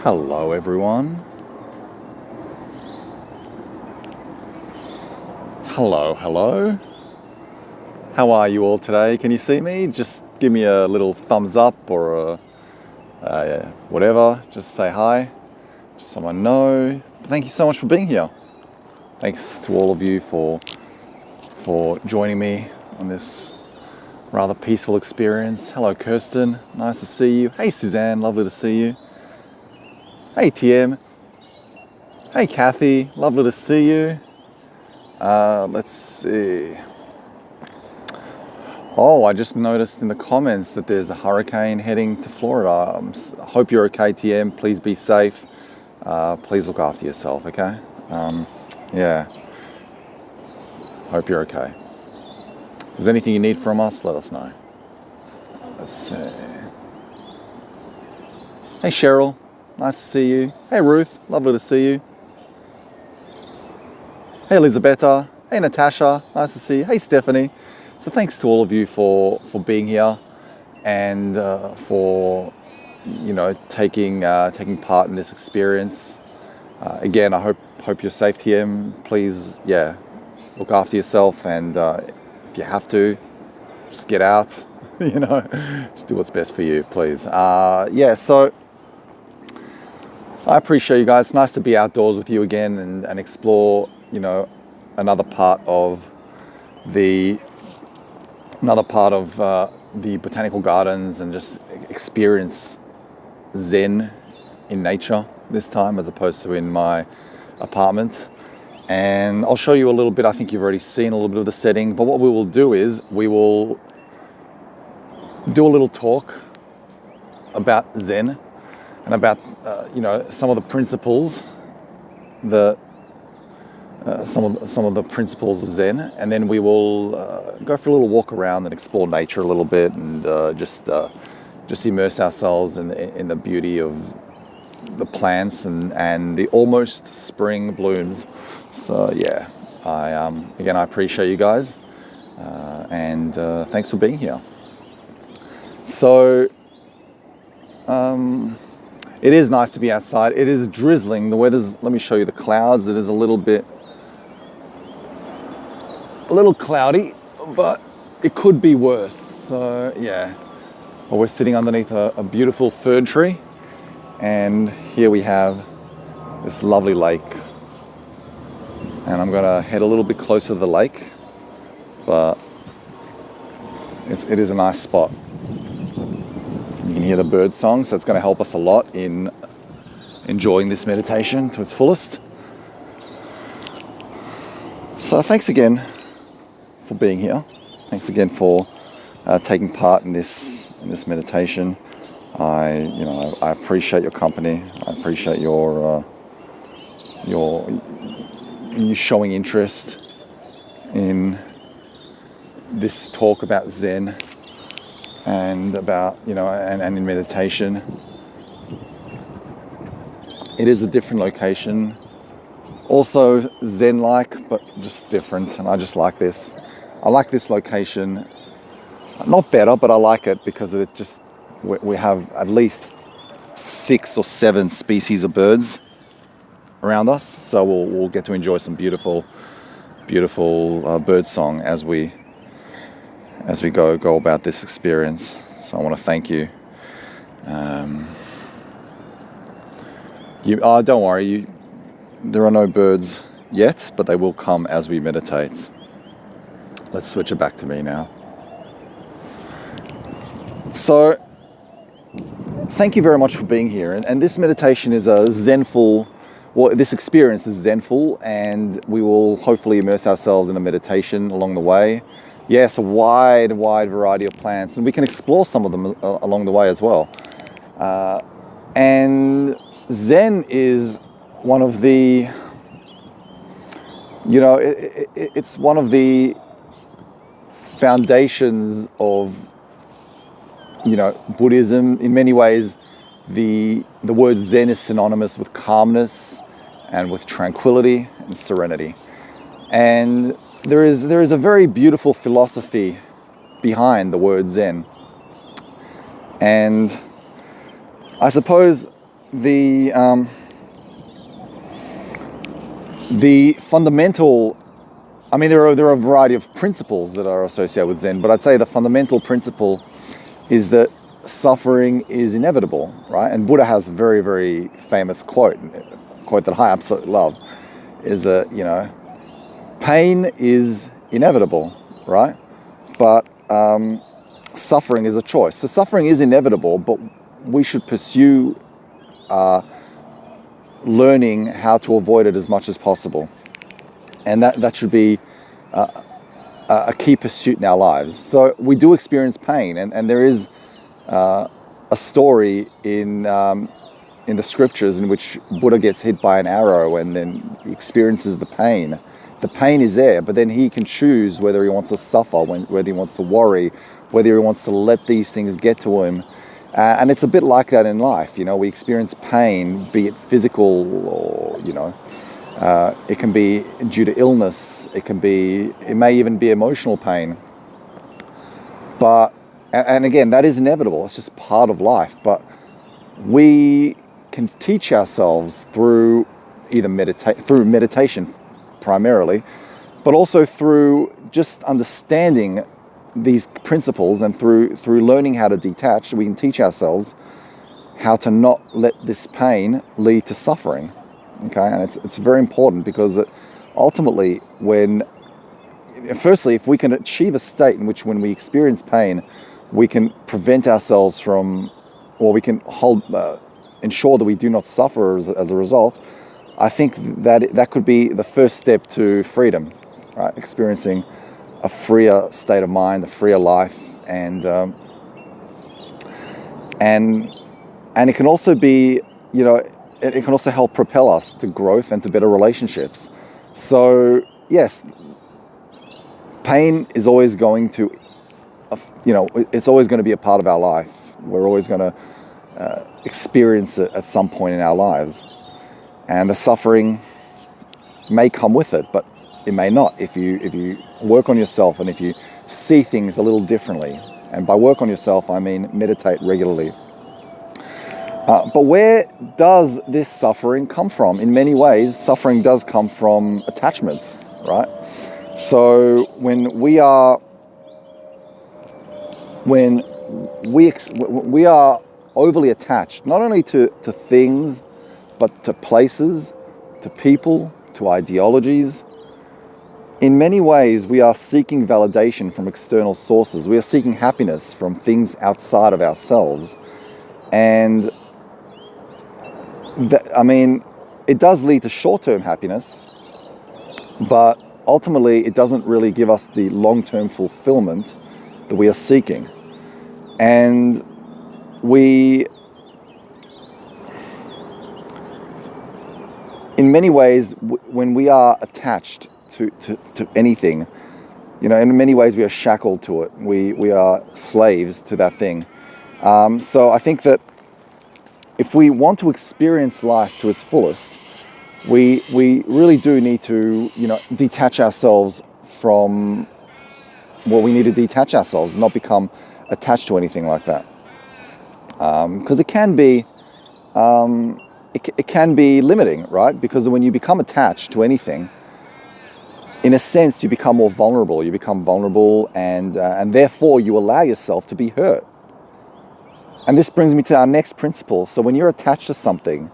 Hello everyone. Hello. How are you all today? Can you see me? Just give me a little thumbs up or whatever. Just say hi, just so I know. Thank you so much for being here. Thanks to all of you for joining me on this rather peaceful experience. Hello Kirsten, nice to see you. Hey Suzanne, lovely to see you. Hey TM. Hey Kathy, lovely to see you. Let's see. Oh, I just noticed in the comments that there's a hurricane heading to Florida. I hope you're okay, TM. Please be safe. Please look after yourself, okay? Yeah. Hope you're okay. If there's anything you need from us, let us know. Let's see. Hey Cheryl, nice to see you. Hey Ruth, lovely to see you. Hey Elisabetta, hey Natasha, nice to see you. Hey Stephanie. So thanks to all of you for being here and for taking part in this experience. Again, I hope you're safe, TM. Please, look after yourself, and if you have to, just get out. Just do what's best for you, please. So I appreciate you guys. It's nice to be outdoors with you again and explore, another part of the botanical gardens and just experience Zen in nature this time as opposed to in my apartment. And I'll show you a little bit. I think you've already seen a little bit of the setting, but what we will do is we will do a little talk about Zen and about some of the principles, some of the principles of Zen, and then we will go for a little walk around and explore nature a little bit, and just immerse ourselves in the beauty of the plants and the almost spring blooms. So I appreciate you guys, and thanks for being here. So it is nice to be outside. It is drizzling. The weather's, let me show you the clouds. It is a little cloudy, but it could be worse. So well, we're sitting underneath a beautiful fern tree, and here we have this lovely lake. And I'm gonna head a little bit closer to the lake, but it is a nice spot. You can hear the bird song, so it's going to help us a lot in enjoying this meditation to its fullest. So thanks again for being here. Thanks again for taking part in this meditation. I appreciate your company. I appreciate your you showing interest in this talk about Zen and about and in meditation. It is a different location, also zen-like, but just different, and I just like this. I like this location, not better, but I like it because we have at least 6 or 7 species of birds around us, so we'll get to enjoy some beautiful bird song as we go about this experience. So I want to thank you. Don't worry, there are no birds yet, but they will come as we meditate. Let's switch it back to me now. So thank you very much for being here. And this meditation is a Zenful. Well, this experience is Zenful, and we will hopefully immerse ourselves in a meditation along the way. Yes, a wide variety of plants, and we can explore some of them along the way as well. And Zen is one of the, it's one of the foundations of, Buddhism. In many ways, the word Zen is synonymous with calmness and with tranquility and serenity. And there is a very beautiful philosophy behind the word Zen. And I suppose the fundamental, I mean, there are a variety of principles that are associated with Zen, but I'd say the fundamental principle is that suffering is inevitable, right? And Buddha has a very, very famous quote that I absolutely love, is that, pain is inevitable, right? But suffering is a choice. So suffering is inevitable, but we should pursue learning how to avoid it as much as possible. And that should be a key pursuit in our lives. So we do experience pain, and there is a story in the scriptures in which Buddha gets hit by an arrow and then he experiences the pain. The pain is there, but then he can choose whether he wants to suffer, whether he wants to worry, whether he wants to let these things get to him. And it's a bit like that in life. We experience pain, be it physical or, it can be due to illness. It may even be emotional pain. And again, that is inevitable. It's just part of life. But we can teach ourselves through either meditation primarily, but also through just understanding these principles, and through learning how to detach, we can teach ourselves how to not let this pain lead to suffering. Okay, and it's very important, because ultimately, firstly, if we can achieve a state in which when we experience pain, we can prevent ourselves from, or we can ensure that we do not suffer as a result, I think that could be the first step to freedom, right? Experiencing a freer state of mind, a freer life, and it can also be, it can also help propel us to growth and to better relationships. So yes, pain is always going to, it's always going to be a part of our life. We're always going to experience it at some point in our lives, and the suffering may come with it, but it may not if you work on yourself and if you see things a little differently. And by work on yourself, I mean meditate regularly. But where does this suffering come from? In many ways, suffering does come from attachments, right? So when we are overly attached, not only to things, but to places, to people, to ideologies, in many ways, we are seeking validation from external sources. We are seeking happiness from things outside of ourselves. And it does lead to short-term happiness, but ultimately it doesn't really give us the long-term fulfillment that we are seeking. And in many ways, when we are attached to anything, in many ways we are shackled to it. We are slaves to that thing. So I think that if we want to experience life to its fullest, we really do need to, detach ourselves from, we need to detach ourselves, not become attached to anything like that. Because it can be limiting, right? Because when you become attached to anything, in a sense, you become more vulnerable. You become vulnerable, and therefore you allow yourself to be hurt. And this brings me to our next principle. So when you're attached to something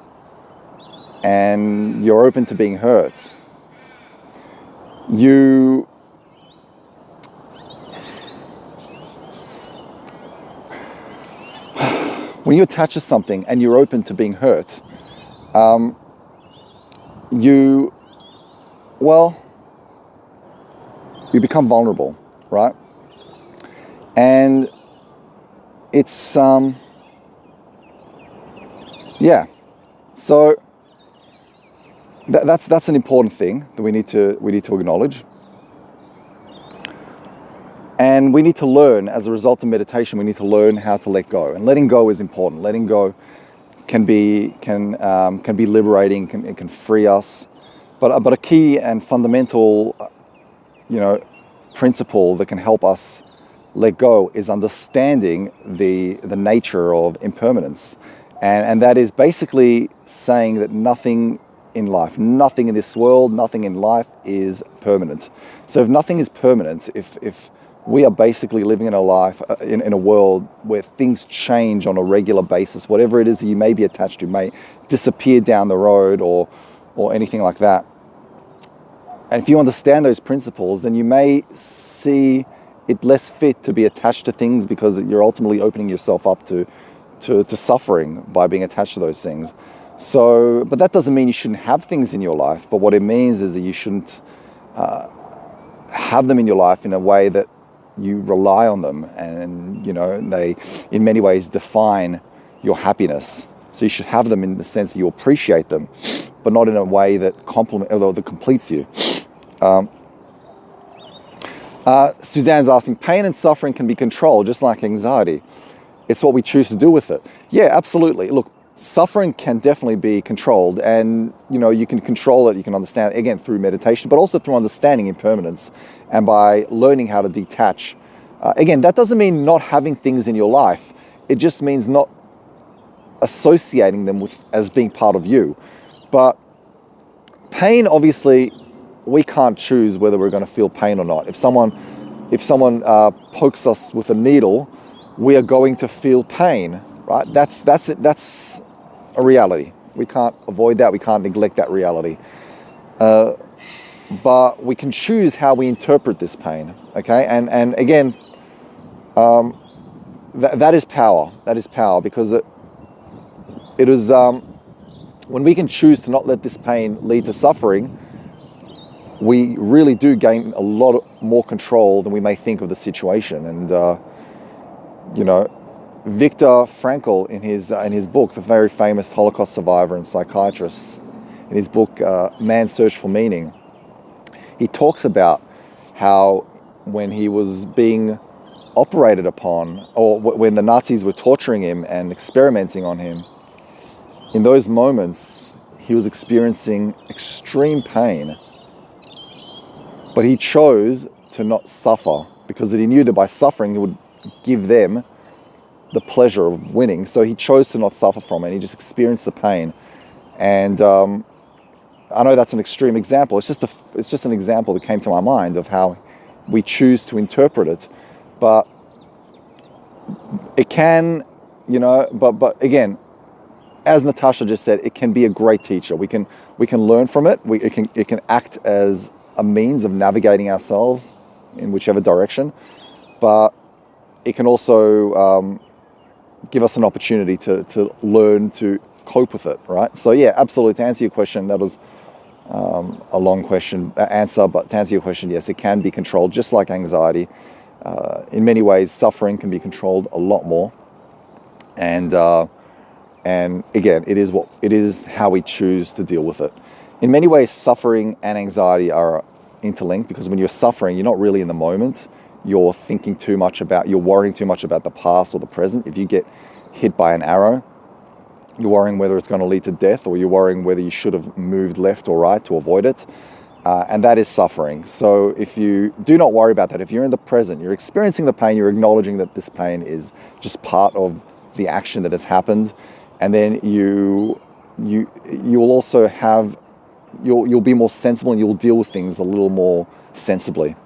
and you're open to being hurt, when you attach to something and you're open to being hurt, you become vulnerable, right? And it's so that's an important thing that we need to acknowledge. And we need to learn, as a result of meditation, we need to learn how to let go. And letting go is important. Letting go can be liberating, it can free us. But a key and fundamental, principle that can help us let go is understanding the nature of impermanence. And that is basically saying that nothing in life, nothing in this world, nothing in life is permanent. So if nothing is permanent, if we are basically living in a life, in a world where things change on a regular basis, whatever it is that you may be attached to may disappear down the road or anything like that. And if you understand those principles, then you may see it less fit to be attached to things, because you're ultimately opening yourself up to suffering by being attached to those things. So, but that doesn't mean you shouldn't have things in your life. But what it means is that you shouldn't have them in your life in a way that you rely on them, and they in many ways define your happiness. So you should have them in the sense that you appreciate them, but not in a way that completes you. Suzanne's asking, pain and suffering can be controlled just like anxiety. It's what we choose to do with it. Yeah, absolutely. Look, suffering can definitely be controlled, and you can control it, you can understand it, again, through meditation, but also through understanding impermanence and by learning how to detach. Again, that doesn't mean not having things in your life. It just means not associating them with as being part of you. But pain, obviously, we can't choose whether we're going to feel pain or not. If someone pokes us with a needle, we are going to feel pain, right? That's it. That's a reality. We can't avoid that. We can't neglect that reality. But we can choose how we interpret this pain. Okay, and again, that is power. That is power, because it is when we can choose to not let this pain lead to suffering, we really do gain a lot more control than we may think of the situation. And Viktor Frankl, in his book, the very famous Holocaust survivor and psychiatrist, in his book Man's Search for Meaning, he talks about how when he was being operated upon, or when the Nazis were torturing him and experimenting on him, in those moments he was experiencing extreme pain, but he chose to not suffer, because he knew that by suffering he would give them the pleasure of winning. So he chose to not suffer from it. He just experienced the pain. And I know that's an extreme example. It's just an example that came to my mind of how we choose to interpret it. But it can, but again, as Natasha just said, it can be a great teacher. We can learn from it. It can act as a means of navigating ourselves in whichever direction, but it can also give us an opportunity to learn to cope with it, right? So yeah, absolutely. To answer your question, that was a long answer, but to answer your question, yes, it can be controlled just like anxiety. In many ways, suffering can be controlled a lot more, and again, it is how we choose to deal with it. In many ways, suffering and anxiety are interlinked, because when you're suffering, you're not really in the moment. You're thinking too much you're worrying too much about the past or the present. If you get hit by an arrow, you're worrying whether it's going to lead to death, or you're worrying whether you should have moved left or right to avoid it. And that is suffering. So if you do not worry about that, if you're in the present, you're experiencing the pain, you're acknowledging that this pain is just part of the action that has happened, and then you will also you'll be more sensible, and you'll deal with things a little more sensibly.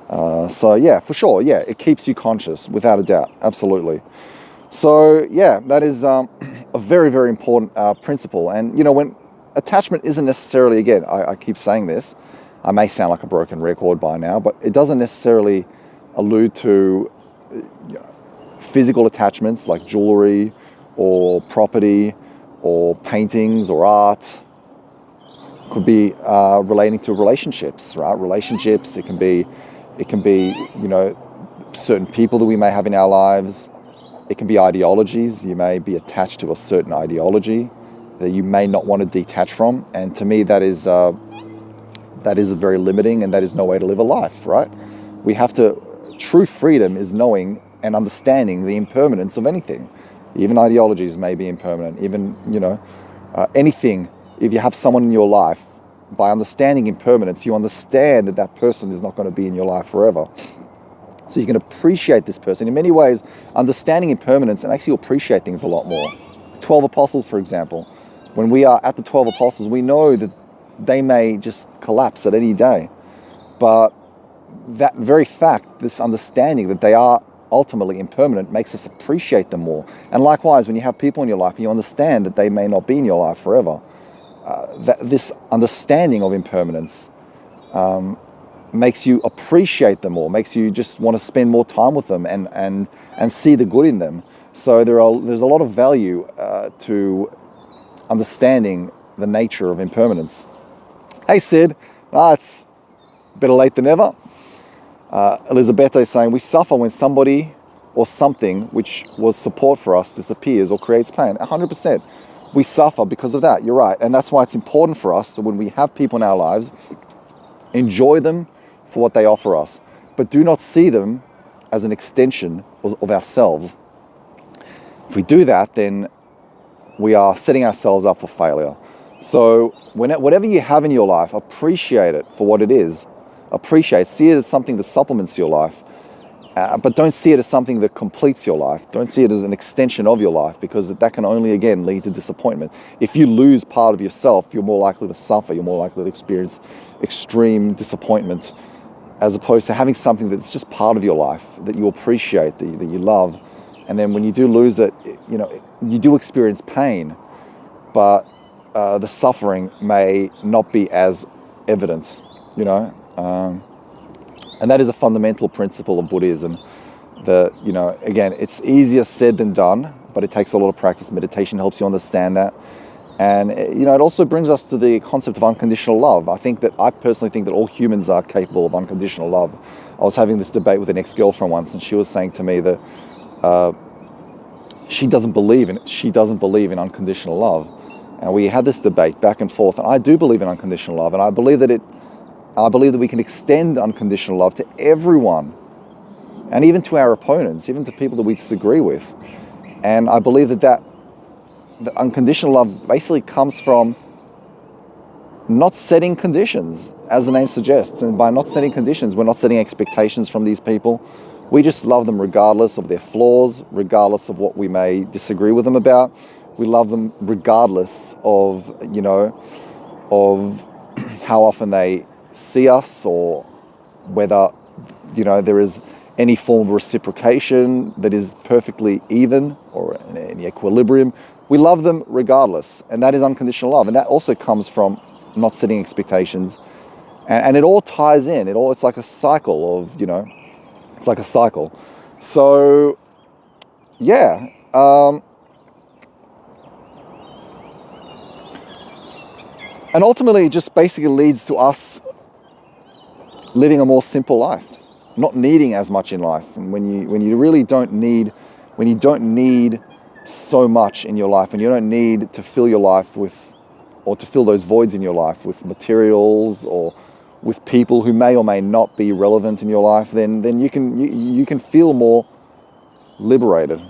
So yeah, for sure, yeah, it keeps you conscious, without a doubt, absolutely. So yeah, that is a very, very important principle. And when attachment isn't necessarily, again, I keep saying this, I may sound like a broken record by now, but it doesn't necessarily allude to physical attachments like jewelry or property or paintings or art. Could be relating to relationships, right? Relationships, it can be certain people that we may have in our lives. It can be ideologies. You may be attached to a certain ideology that you may not want to detach from. And to me, that is very limiting, and that is no way to live a life, right? True freedom is knowing and understanding the impermanence of anything. Even ideologies may be impermanent. Even, anything. If you have someone in your life, by understanding impermanence, you understand that person is not going to be in your life forever. So you can appreciate this person. In many ways, understanding impermanence, and actually you'll appreciate things a lot more. 12 apostles, for example. When we are at the 12 apostles, we know that they may just collapse at any day. But that very fact, this understanding that they are ultimately impermanent, makes us appreciate them more. And likewise, when you have people in your life and you understand that they may not be in your life forever, this understanding of impermanence makes you appreciate them more, makes you just want to spend more time with them and see the good in them. So there's a lot of value to understanding the nature of impermanence. Hey Sid, it's better late than never. Elisabetta is saying, we suffer when somebody or something which was support for us disappears or creates pain. 100%. We suffer because of that. You're right. And that's why it's important for us that when we have people in our lives, enjoy them for what they offer us, but do not see them as an extension of ourselves. If we do that, then we are setting ourselves up for failure. So whatever you have in your life, appreciate it for what it is. See it as something that supplements your life, but don't see it as something that completes your life. Don't see it as an extension of your life, because that can only, again, lead to disappointment. If you lose part of yourself, you're more likely to suffer. You're more likely to experience extreme disappointment, as opposed to having something that's just part of your life, that you appreciate, that you love. And then when you do lose it, you do experience pain, but the suffering may not be as evident, and that is a fundamental principle of Buddhism. That, again, it's easier said than done, but it takes a lot of practice. Meditation helps you understand that. And, it also brings us to the concept of unconditional love. I personally think that all humans are capable of unconditional love. I was having this debate with an ex-girlfriend once, and she was saying to me that she doesn't believe in unconditional love. And we had this debate back and forth, and I do believe in unconditional love, and I believe that we can extend unconditional love to everyone, and even to our opponents, even to people that we disagree with. And I believe that unconditional love basically comes from not setting conditions, as the name suggests. And by not setting conditions, we're not setting expectations from these people. We just love them regardless of their flaws, regardless of what we may disagree with them about. We love them regardless of, of how often they see us, or whether there is any form of reciprocation that is perfectly even or any equilibrium. We love them regardless, and that is unconditional love. And that also comes from not setting expectations, and it all ties in. It's like a cycle of it's like a cycle. So yeah. And ultimately, it just basically leads to us living a more simple life, not needing as much in life. And when you really don't need, when you don't need so much in your life, and you don't need to fill your life with, or to fill those voids in your life with materials or with people who may or may not be relevant in your life, then you can feel more liberated.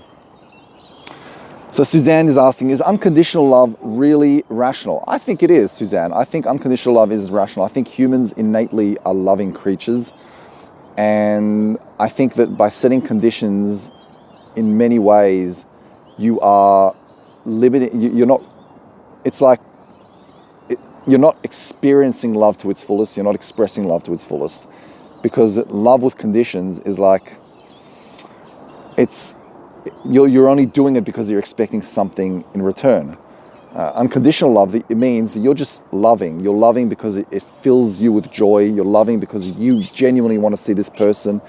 So Suzanne is asking, is unconditional love really rational? I think it is, Suzanne. I think unconditional love is rational. I think humans innately are loving creatures. And I think that by setting conditions, in many ways, you are limiting, you're not experiencing love to its fullest. You're not expressing love to its fullest. Because love with conditions is like, you're only doing it because you're expecting something in return. Unconditional love, it means that you're just loving. You're loving because it fills you with joy. You're loving because you genuinely want to see this person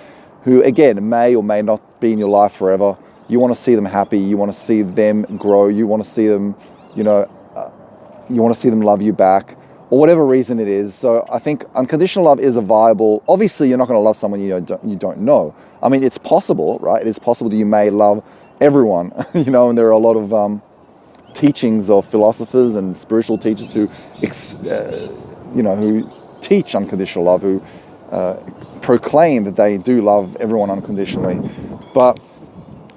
who, again, may or may not be in your life forever. You want to see them happy. You want to see them grow. You want to see them, you want to see them love you back, or whatever reason it is. So I think unconditional love is a viable. Obviously, you're not going to love someone you don't know. I mean, it's possible, right? It is possible that you may love everyone, and there are a lot of teachings of philosophers and spiritual teachers who teach unconditional love, who proclaim that they do love everyone unconditionally. But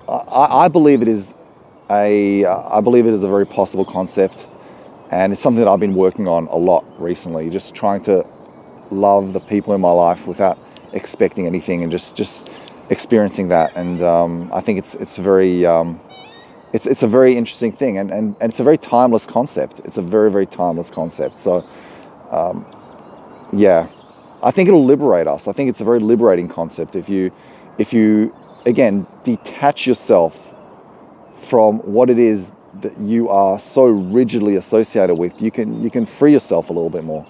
I believe it is a very possible concept, and it's something that I've been working on a lot recently, just trying to love the people in my life without expecting anything, and just experiencing that. And I think it's very it's a very interesting thing, and it's a very timeless concept. It's a very, very timeless concept. So, yeah, I think it'll liberate us. I think it's a very liberating concept if you again detach yourself from what it is that you are so rigidly associated with. You can free yourself a little bit more.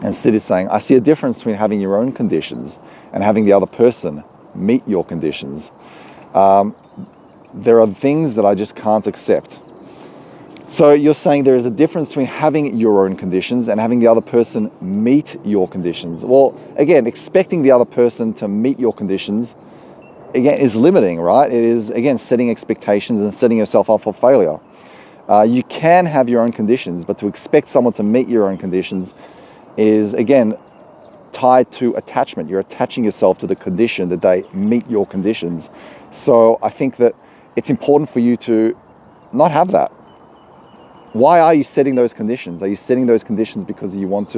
And Sid is saying, I see a difference between having your own conditions and having the other person meet your conditions. There are things that I just can't accept. So you're saying there is a difference between having your own conditions and having the other person meet your conditions. Well, again, expecting the other person to meet your conditions, again, is limiting, right? It is, again, setting expectations and setting yourself up for failure. You can have your own conditions, but to expect someone to meet your own conditions is, again, tied to attachment. You're attaching yourself to the condition that they meet your conditions. So I think that it's important for you to not have that. Why are you setting those conditions? Are you setting those conditions because you want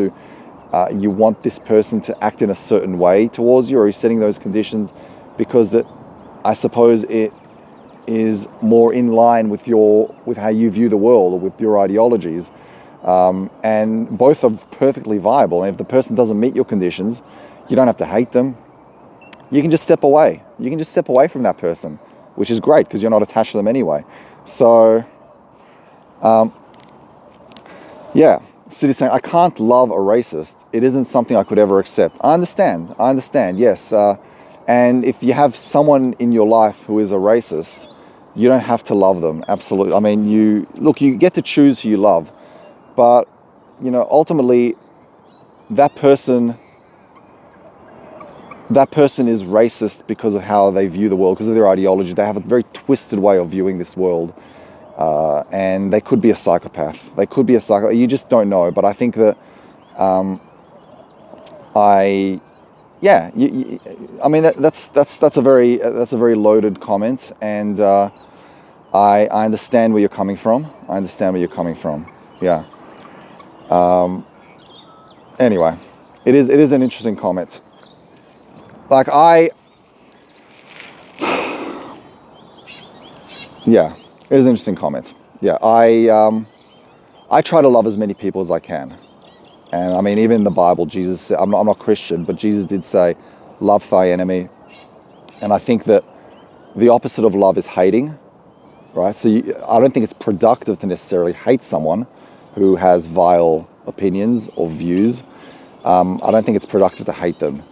this person to act in a certain way towards you, or are you setting those conditions because that, I suppose, it is more in line with how you view the world or with your ideologies? And both are perfectly viable. And if the person doesn't meet your conditions, you don't have to hate them. You can just step away. You can just step away from that person, which is great because you're not attached to them anyway. So, yeah, Sid is saying, I can't love a racist. It isn't something I could ever accept. I understand, yes. And if you have someone in your life who is a racist, you don't have to love them, absolutely. I mean, you get to choose who you love. But, ultimately, that person is racist because of how they view the world, because of their ideology. They have a very twisted way of viewing this world. And they could be a psychopath. You just don't know. But I think that, that's a very loaded comment. And I understand where you're coming from. Yeah. Anyway, it is an interesting comment. Yeah, it is an interesting comment. Yeah, I try to love as many people as I can. And I mean, even in the Bible, Jesus said, I'm not Christian, but Jesus did say, love thy enemy. And I think that the opposite of love is hating, right? So I don't think it's productive to necessarily hate someone who has vile opinions or views. I don't think it's productive to hate them.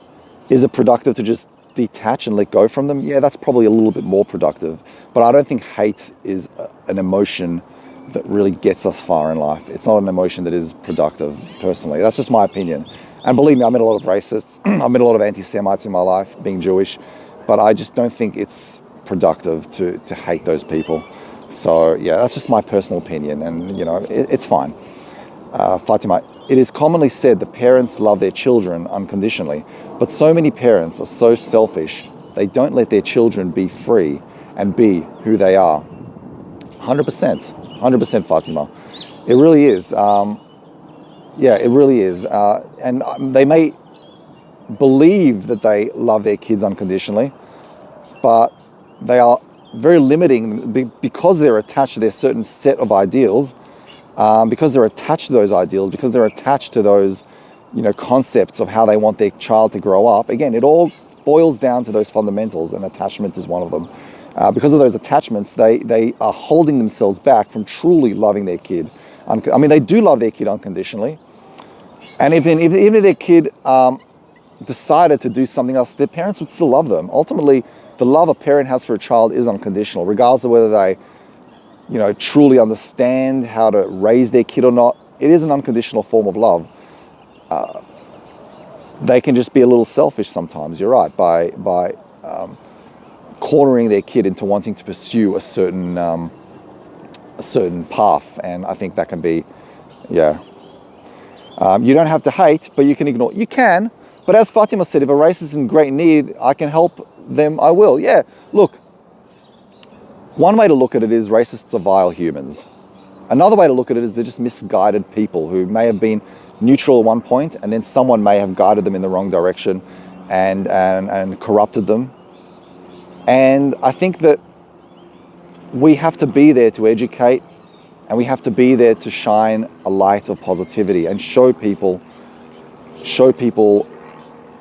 Is it productive to just detach and let go from them? Yeah, that's probably a little bit more productive. But I don't think hate is an emotion that really gets us far in life. It's not an emotion that is productive, personally. That's just my opinion. And believe me, I met a lot of racists. I met a lot of anti-Semites in my life, being Jewish. But I just don't think it's productive to hate those people. So yeah, that's just my personal opinion, and it's fine. Fatima, it is commonly said that parents love their children unconditionally, but so many parents are so selfish, they don't let their children be free and be who they are. 100%, Fatima. It really is. Yeah, it really is. And they may believe that they love their kids unconditionally, but they are very limiting because they're attached to their certain set of ideals, because they're attached to those ideals, because they're attached to those, concepts of how they want their child to grow up. Again, it all boils down to those fundamentals, and attachment is one of them. Because of those attachments, they are holding themselves back from truly loving their kid. I mean, they do love their kid unconditionally. And even if their kid decided to do something else, their parents would still love them. Ultimately, the love a parent has for a child is unconditional, regardless of whether they, truly understand how to raise their kid or not. It is an unconditional form of love. They can just be a little selfish sometimes, you're right, by cornering their kid into wanting to pursue a certain path. And I think that can be, yeah. You don't have to hate, but you can ignore. You can, but as Fatima said, if a racist is in great need, I can help them, I will. Yeah, look, one way to look at it is racists are vile humans. Another way to look at it is they're just misguided people who may have been neutral at one point, and then someone may have guided them in the wrong direction and corrupted them. And I think that we have to be there to educate, and we have to be there to shine a light of positivity and show people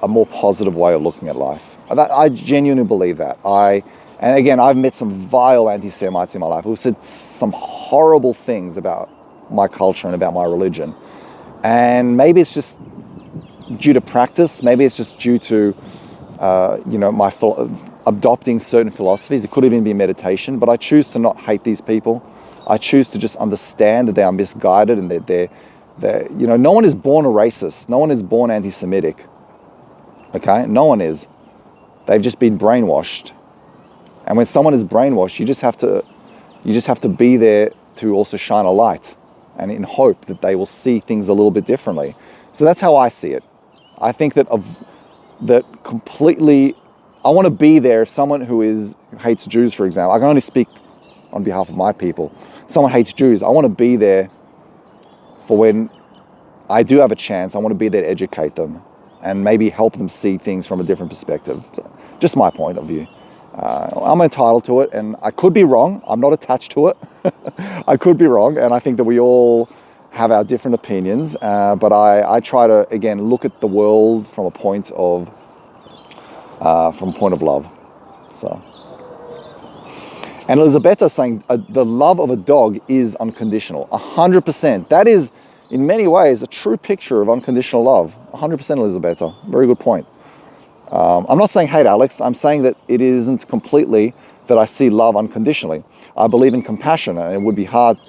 a more positive way of looking at life. I genuinely believe that. And again, I've met some vile anti-Semites in my life who've said some horrible things about my culture and about my religion. And maybe it's just due to practice. Maybe it's just due to, my adopting certain philosophies. It could even be meditation, but I choose to not hate these people. I choose to just understand that they are misguided and that no one is born a racist. No one is born anti-Semitic. Okay? No one is. They've just been brainwashed. And when someone is brainwashed, you just have to be there to also shine a light, and in hope that they will see things a little bit differently. So that's how I see it. I think that completely, I want to be there if someone who hates Jews, for example. I can only speak on behalf of my people. Someone hates Jews. I want to be there for when I do have a chance. I want to be there to educate them and maybe help them see things from a different perspective. So, just my point of view. I'm entitled to it, and I could be wrong. I'm not attached to it. I could be wrong, and I think that we all have our different opinions, but I try to, again, look at the world from a point of love. So, and Elizabeth saying the love of a dog is unconditional. 100%. That is, in many ways, a true picture of unconditional love. 100%, Elizabeth. Very good point. I'm not saying hate, Alex. I'm saying that it isn't completely that I see love unconditionally. I believe in compassion, and it would be hard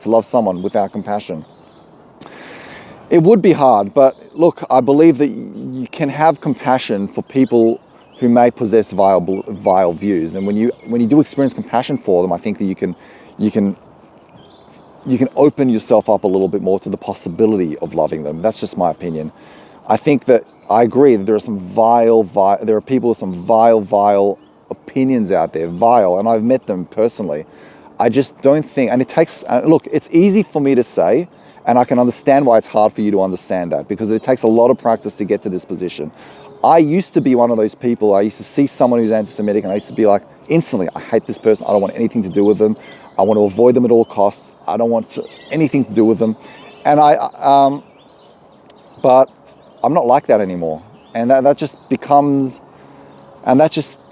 to love someone without compassion. It would be hard, but look, I believe that you can have compassion for people who may possess vile views, and when you do experience compassion for them, I think that you can open yourself up a little bit more to the possibility of loving them. That's just my opinion. I think that I agree that there are people with some vile opinions out there, and I've met them personally. I just don't think, and it takes, look, it's easy for me to say, and I can understand why it's hard for you to understand that, because it takes a lot of practice to get to this position. I used to be one of those people. I used to see someone who's anti-Semitic, and I used to be like, instantly, I hate this person. I don't want anything to do with them. I want to avoid them at all costs. I don't want anything to do with them. And but I'm not like that anymore. And that just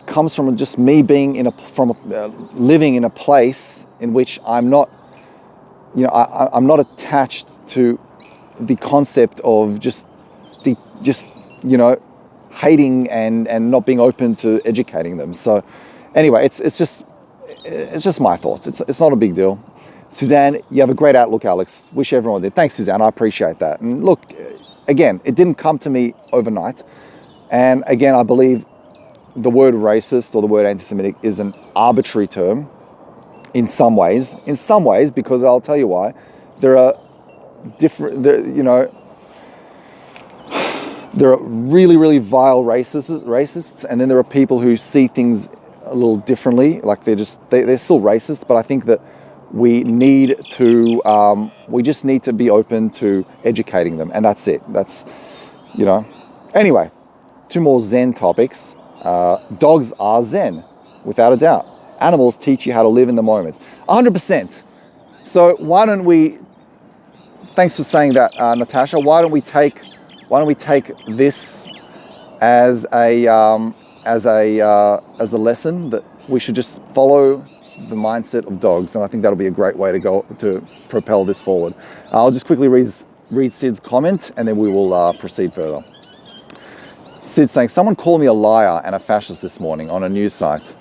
comes from just me being living in a place in which I'm not, I'm not attached to the concept of just hating and not being open to educating them. So anyway, it's just my thoughts. It's not a big deal. Suzanne, you have a great outlook, Alex. Wish everyone did. Thanks, Suzanne. I appreciate that. And look, again, it didn't come to me overnight. And again, I believe the word racist or the word anti-Semitic is an arbitrary term in some ways, because I'll tell you why. There are really, really vile racists, and then there are people who see things a little differently. Like they're still racist, but I think that we just need to be open to educating them, and that's it. Anyway, 2 more Zen topics. Dogs are Zen, without a doubt. Animals teach you how to live in the moment. 100%. So why don't we, thanks for saying that, Natasha, why don't we take this as a lesson that we should just follow the mindset of dogs, and I think that'll be a great way to propel this forward. I'll just quickly read Sid's comment, and then we will proceed further. Sid saying, someone called me a liar and a fascist this morning on a news site.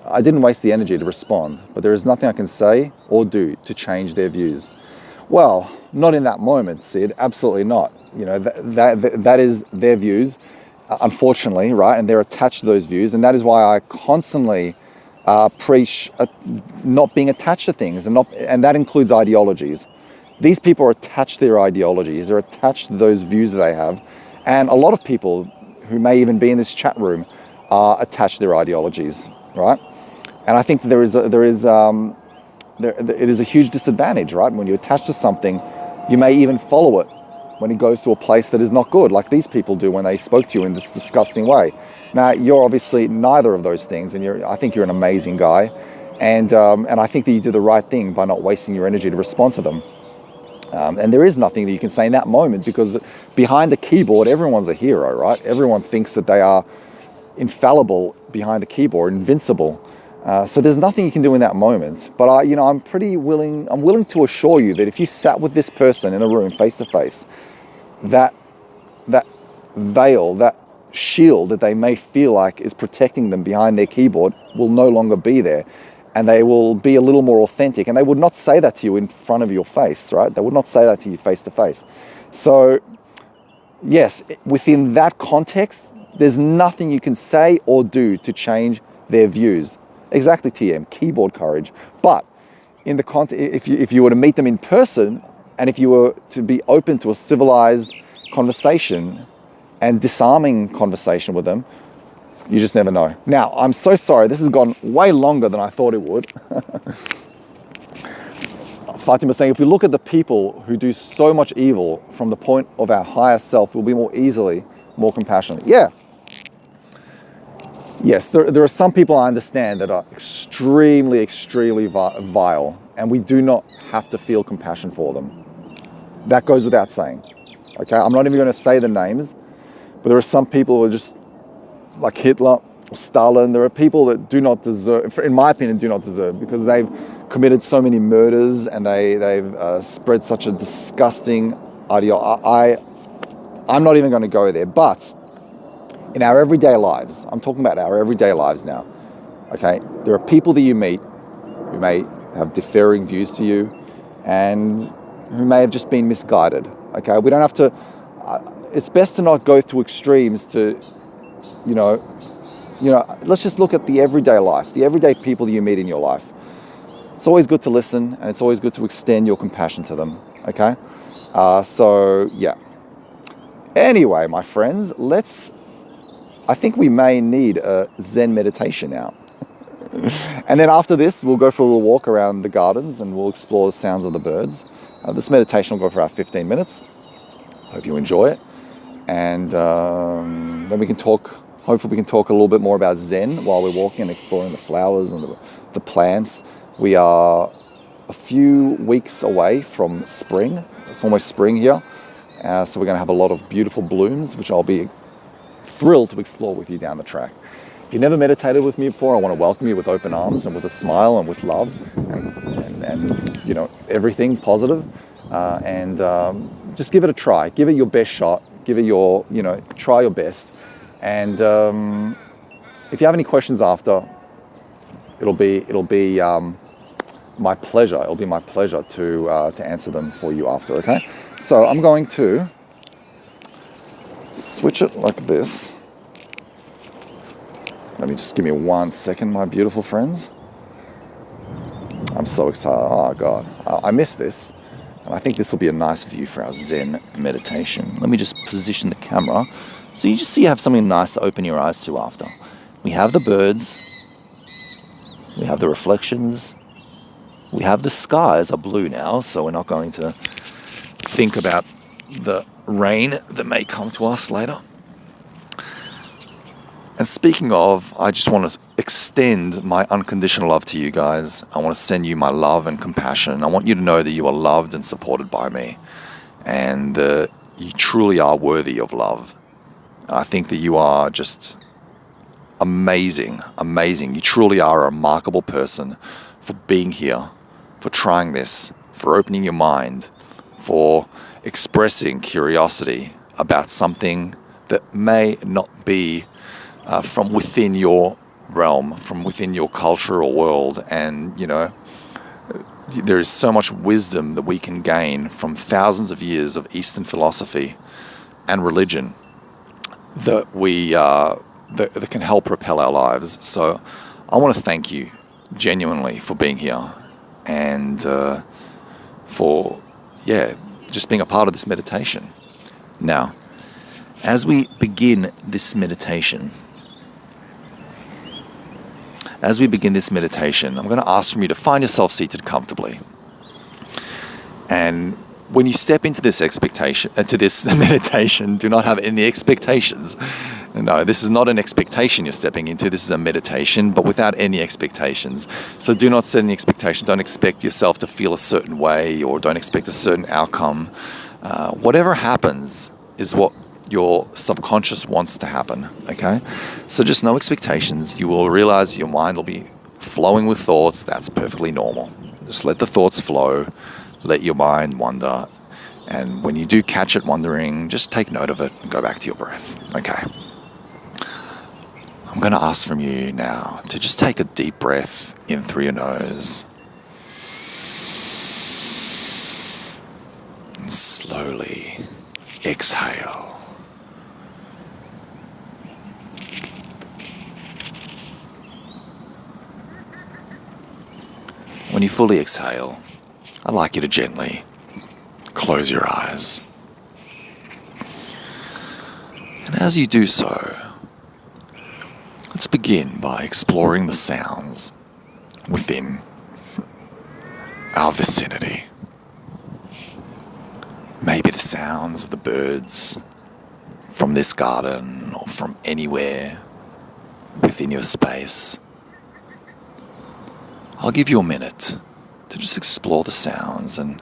I didn't waste the energy to respond, but there is nothing I can say or do to change their views. Well, not in that moment, Sid. Absolutely not. That is their views, unfortunately, right? And they're attached to those views, and that is why I constantly preach not being attached to things, and that includes ideologies. These people are attached to their ideologies. They're attached to those views that they have, and a lot of people who may even be in this chat room are attached to their ideologies, right? And I think that it is a huge disadvantage, right? When you attach to something, you may even follow it when it goes to a place that is not good, like these people do when they spoke to you in this disgusting way. Now, you're obviously neither of those things, and I think you're an amazing guy. And I think that you do the right thing by not wasting your energy to respond to them. And there is nothing that you can say in that moment, because behind the keyboard, everyone's a hero, right? Everyone thinks that they are infallible behind the keyboard, invincible. So there's nothing you can do in that moment. But I'm willing to assure you that if you sat with this person in a room face to face, that veil, that shield that they may feel like is protecting them behind their keyboard will no longer be there. And they will be a little more authentic. And they would not say that to you in front of your face, right? They would not say that to you face to face. So yes, within that context, there's nothing you can say or do to change their views. Exactly, TM, keyboard courage. But in the context, if you were to meet them in person, and if you were to be open to a civilized conversation and disarming conversation with them, you just never know. Now, I'm so sorry. This has gone way longer than I thought it would. Fatima saying, if we look at the people who do so much evil from the point of our higher self, we'll be more compassionate. Yeah. Yes, there are some people I understand that are extremely, extremely vile, and we do not have to feel compassion for them. That goes without saying. Okay, I'm not even going to say the names, but there are some people who are just like Hitler or Stalin. There are people that do not deserve, in my opinion, do not deserve, because they've committed so many murders and they've spread such a disgusting ideology. I'm not even going to go there, but in our everyday lives, I'm talking about our everyday lives now, okay? There are people that you meet who may have differing views to you and who may have just been misguided, okay? We don't have to, it's best to not go to extremes to, let's just look at the everyday life, the everyday people that you meet in your life. It's always good to listen, and it's always good to extend your compassion to them, okay? So, yeah. Anyway, my friends, I think we may need a Zen meditation now. And then after this, we'll go for a little walk around the gardens and we'll explore the sounds of the birds. This meditation will go for about 15 minutes. Hope you enjoy it. And then we can hopefully we can talk a little bit more about Zen while we're walking and exploring the flowers and the plants. We are a few weeks away from spring. It's almost spring here. So we're going to have a lot of beautiful blooms, which I'll be thrilled to explore with you down the track. If you've never meditated with me before, I want to welcome you with open arms and with a smile and with love and everything positive. And just give it a try. Give it your best shot. Give it try your best. And if you have any questions after, it'll be my pleasure. It'll be my pleasure to answer them for you after. Okay. So I'm going to switch it like this. Let me just give me 1 second, my beautiful friends. I'm so excited. Oh God, I missed this. And I think this will be a nice view for our Zen meditation. Let me just position the camera so you have something nice to open your eyes to after. We have the birds. We have the reflections. We have the skies are blue now, so we're not going to think about the rain that may come to us later. And speaking of, I just want to extend my unconditional love to you guys. I want to send you my love and compassion. I want you to know that you are loved and supported by me, and you truly are worthy of love. I think that you are just amazing. You truly are a remarkable person for being here, for trying this, for opening your mind, for expressing curiosity about something that may not be from within your realm, from within your culture or world. And, there is so much wisdom that we can gain from thousands of years of Eastern philosophy and religion that that can help propel our lives. So I want to thank you genuinely for being here and for, just being a part of this meditation. Now, as we begin this meditation, I'm going to ask from you to find yourself seated comfortably. And when you step into this meditation, do not have any expectations. No, this is not an expectation you're stepping into. This is a meditation, but without any expectations. So do not set any expectation. Don't expect yourself to feel a certain way, or don't expect a certain outcome. Whatever happens is what your subconscious wants to happen, okay? So just no expectations. You will realize your mind will be flowing with thoughts. That's perfectly normal. Just let the thoughts flow. Let your mind wander. And when you do catch it wandering, just take note of it and go back to your breath, okay? I'm going to ask from you now to just take a deep breath in through your nose. And slowly exhale. When you fully exhale, I'd like you to gently close your eyes. And as you do so, let's begin by exploring the sounds within our vicinity. Maybe the sounds of the birds from this garden or from anywhere within your space. I'll give you a minute to just explore the sounds and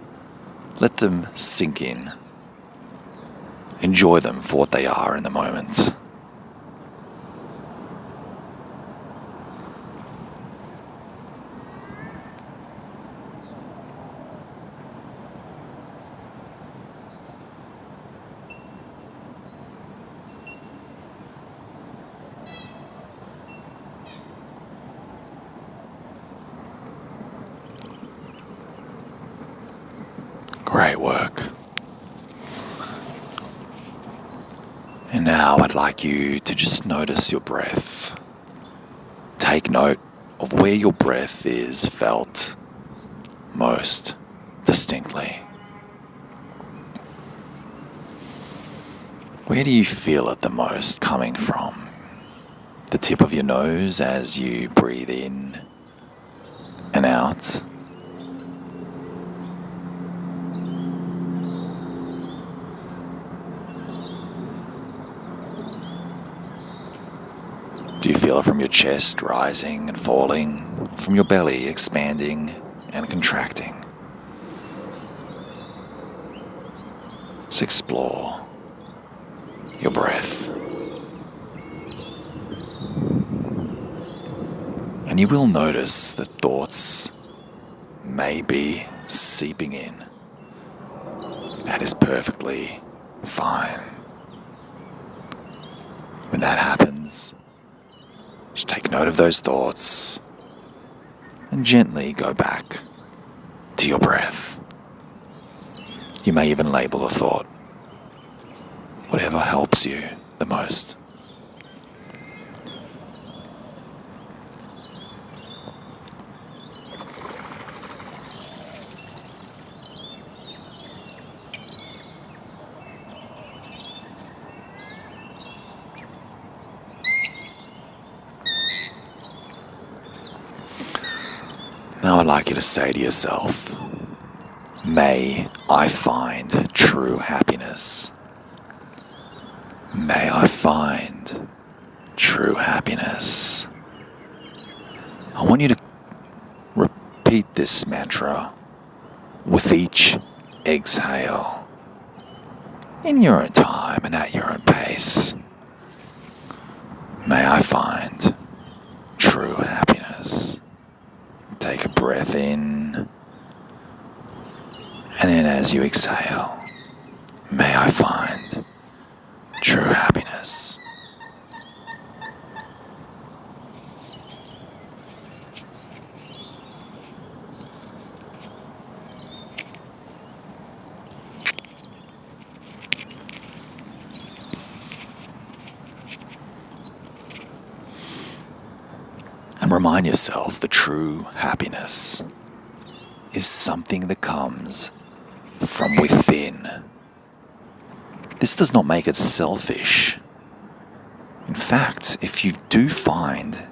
let them sink in. Enjoy them for what they are in the moment. Great work. And now I'd like you to just notice your breath. Take note of where your breath is felt most distinctly. Where do you feel it the most coming from? The tip of your nose as you breathe in and out. Do you feel it from your chest rising and falling, from your belly expanding and contracting? Just explore your breath. And you will notice that thoughts may be seeping in. That is perfectly fine. When that happens, just take note of those thoughts and gently go back to your breath. You may even label the thought, whatever helps you the most. Now I'd like you to say to yourself, may I find true happiness. May I find true happiness. I want you to repeat this mantra with each exhale, in your own time and at your own pace. May I find true happiness. Take a breath in, and then as you exhale, may I find true happiness. And remind yourself that true happiness is something that comes from within. This does not make it selfish. In fact, if you do find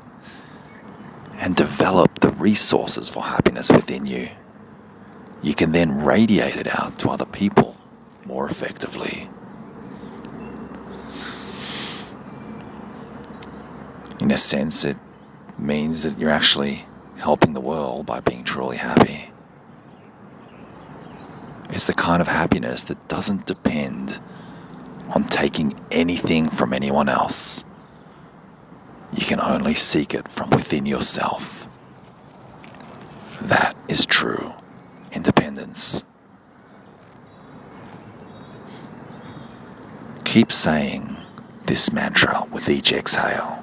and develop the resources for happiness within you, you can then radiate it out to other people more effectively. In a sense, it means that you're actually helping the world by being truly happy. It's the kind of happiness that doesn't depend on taking anything from anyone else. You can only seek it from within yourself. That is true independence. Keep saying this mantra with each exhale.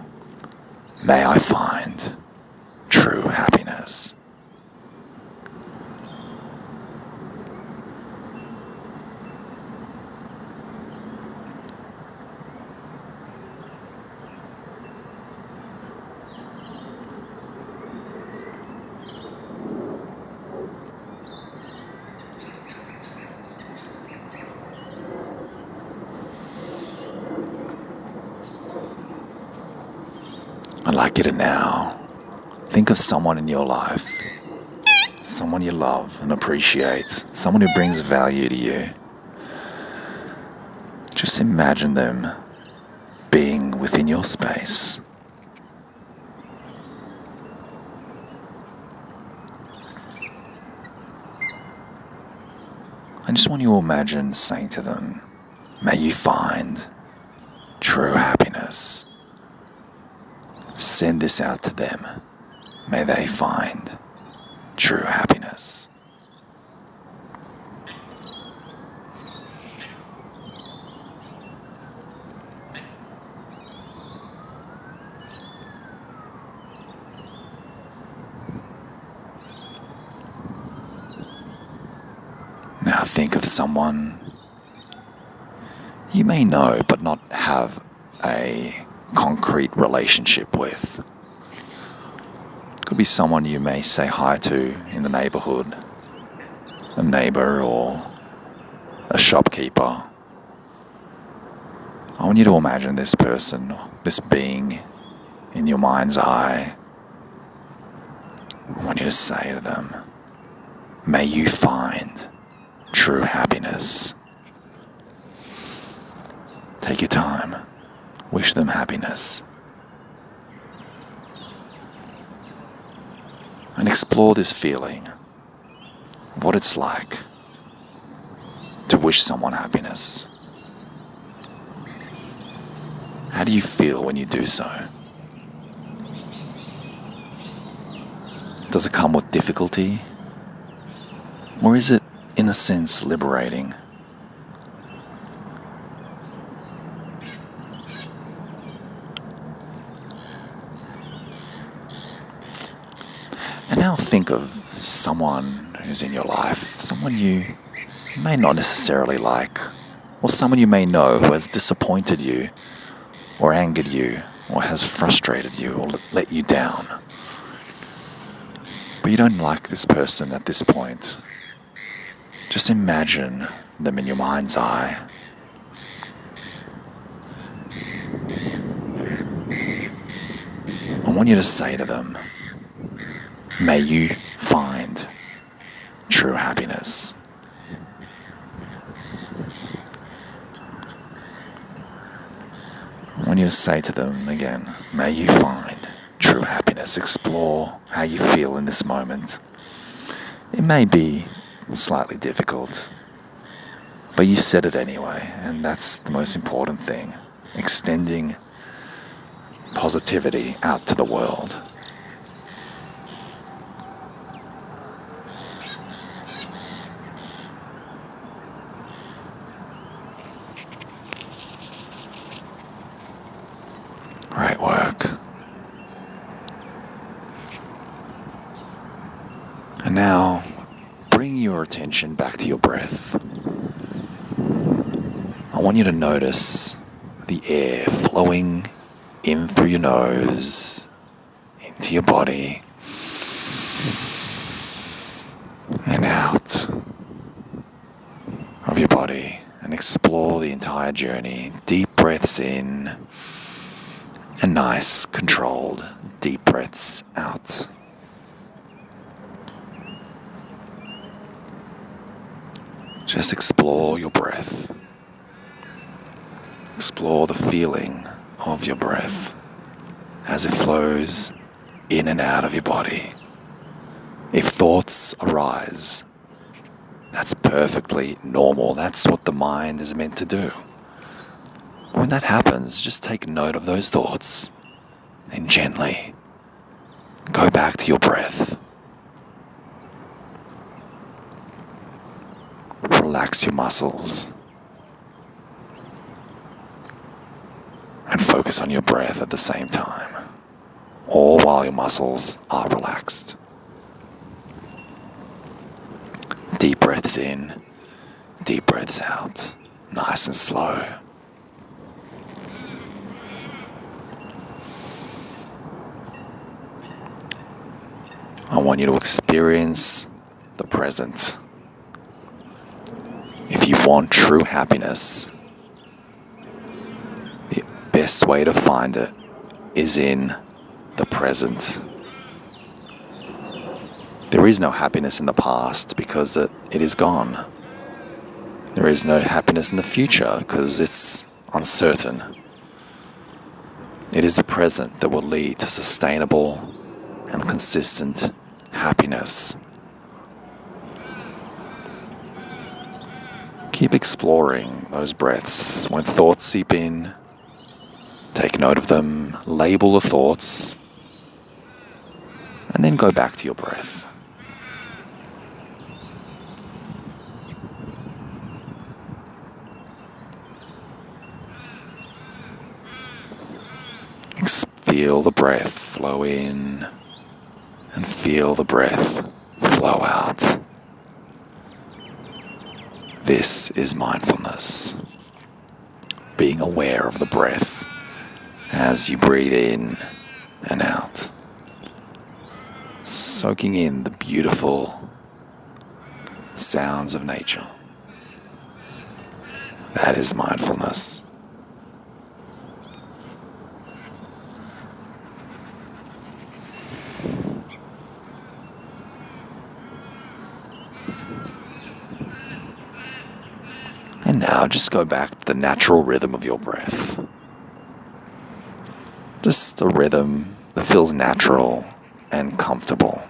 May I find true happiness. I'd like you to now think of someone in your life, someone you love and appreciate, someone who brings value to you. Just imagine them being within your space. I just want you to imagine saying to them, may you find true happiness. Send this out to them. May they find true happiness. Now think of someone you may know but not have a concrete relationship with. Could be someone you may say hi to in the neighborhood, a neighbor or a shopkeeper. I want you to imagine this person, this being in your mind's eye. I want you to say to them, may you find true happiness. Take your time. Wish them happiness. And explore this feeling of what it's like to wish someone happiness. How do you feel when you do so? Does it come with difficulty? Or is it, in a sense, liberating? And now think of someone who's in your life, someone you may not necessarily like, or someone you may know who has disappointed you, or angered you, or has frustrated you, or let you down. But you don't like this person at this point. Just imagine them in your mind's eye. I want you to say to them, may you find true happiness. I want you to say to them again, may you find true happiness. Explore how you feel in this moment. It may be slightly difficult, but you said it anyway, and that's the most important thing. Extending positivity out to the world. Great work. And now, bring your attention back to your breath. I want you to notice the air flowing in through your nose, into your body, and out of your body, and explore the entire journey. Deep breaths in, and nice, controlled, deep breaths out. Just explore your breath. Explore the feeling of your breath as it flows in and out of your body. If thoughts arise, that's perfectly normal. That's what the mind is meant to do. When that happens, just take note of those thoughts and gently go back to your breath. Relax your muscles and focus on your breath at the same time, all while your muscles are relaxed. Deep breaths in, deep breaths out, nice and slow. I want you to experience the present. If you want true happiness, the best way to find it is in the present. There is no happiness in the past because it is gone. There is no happiness in the future because it's uncertain. It is the present that will lead to sustainable and consistent happiness. Keep exploring those breaths. When thoughts seep in, take note of them, label the thoughts, and then go back to your breath. Feel the breath flow in and feel the breath flow out. This is mindfulness. Being aware of the breath as you breathe in and out. Soaking in the beautiful sounds of nature. That is mindfulness. And now just go back to the natural rhythm of your breath. Just a rhythm that feels natural and comfortable.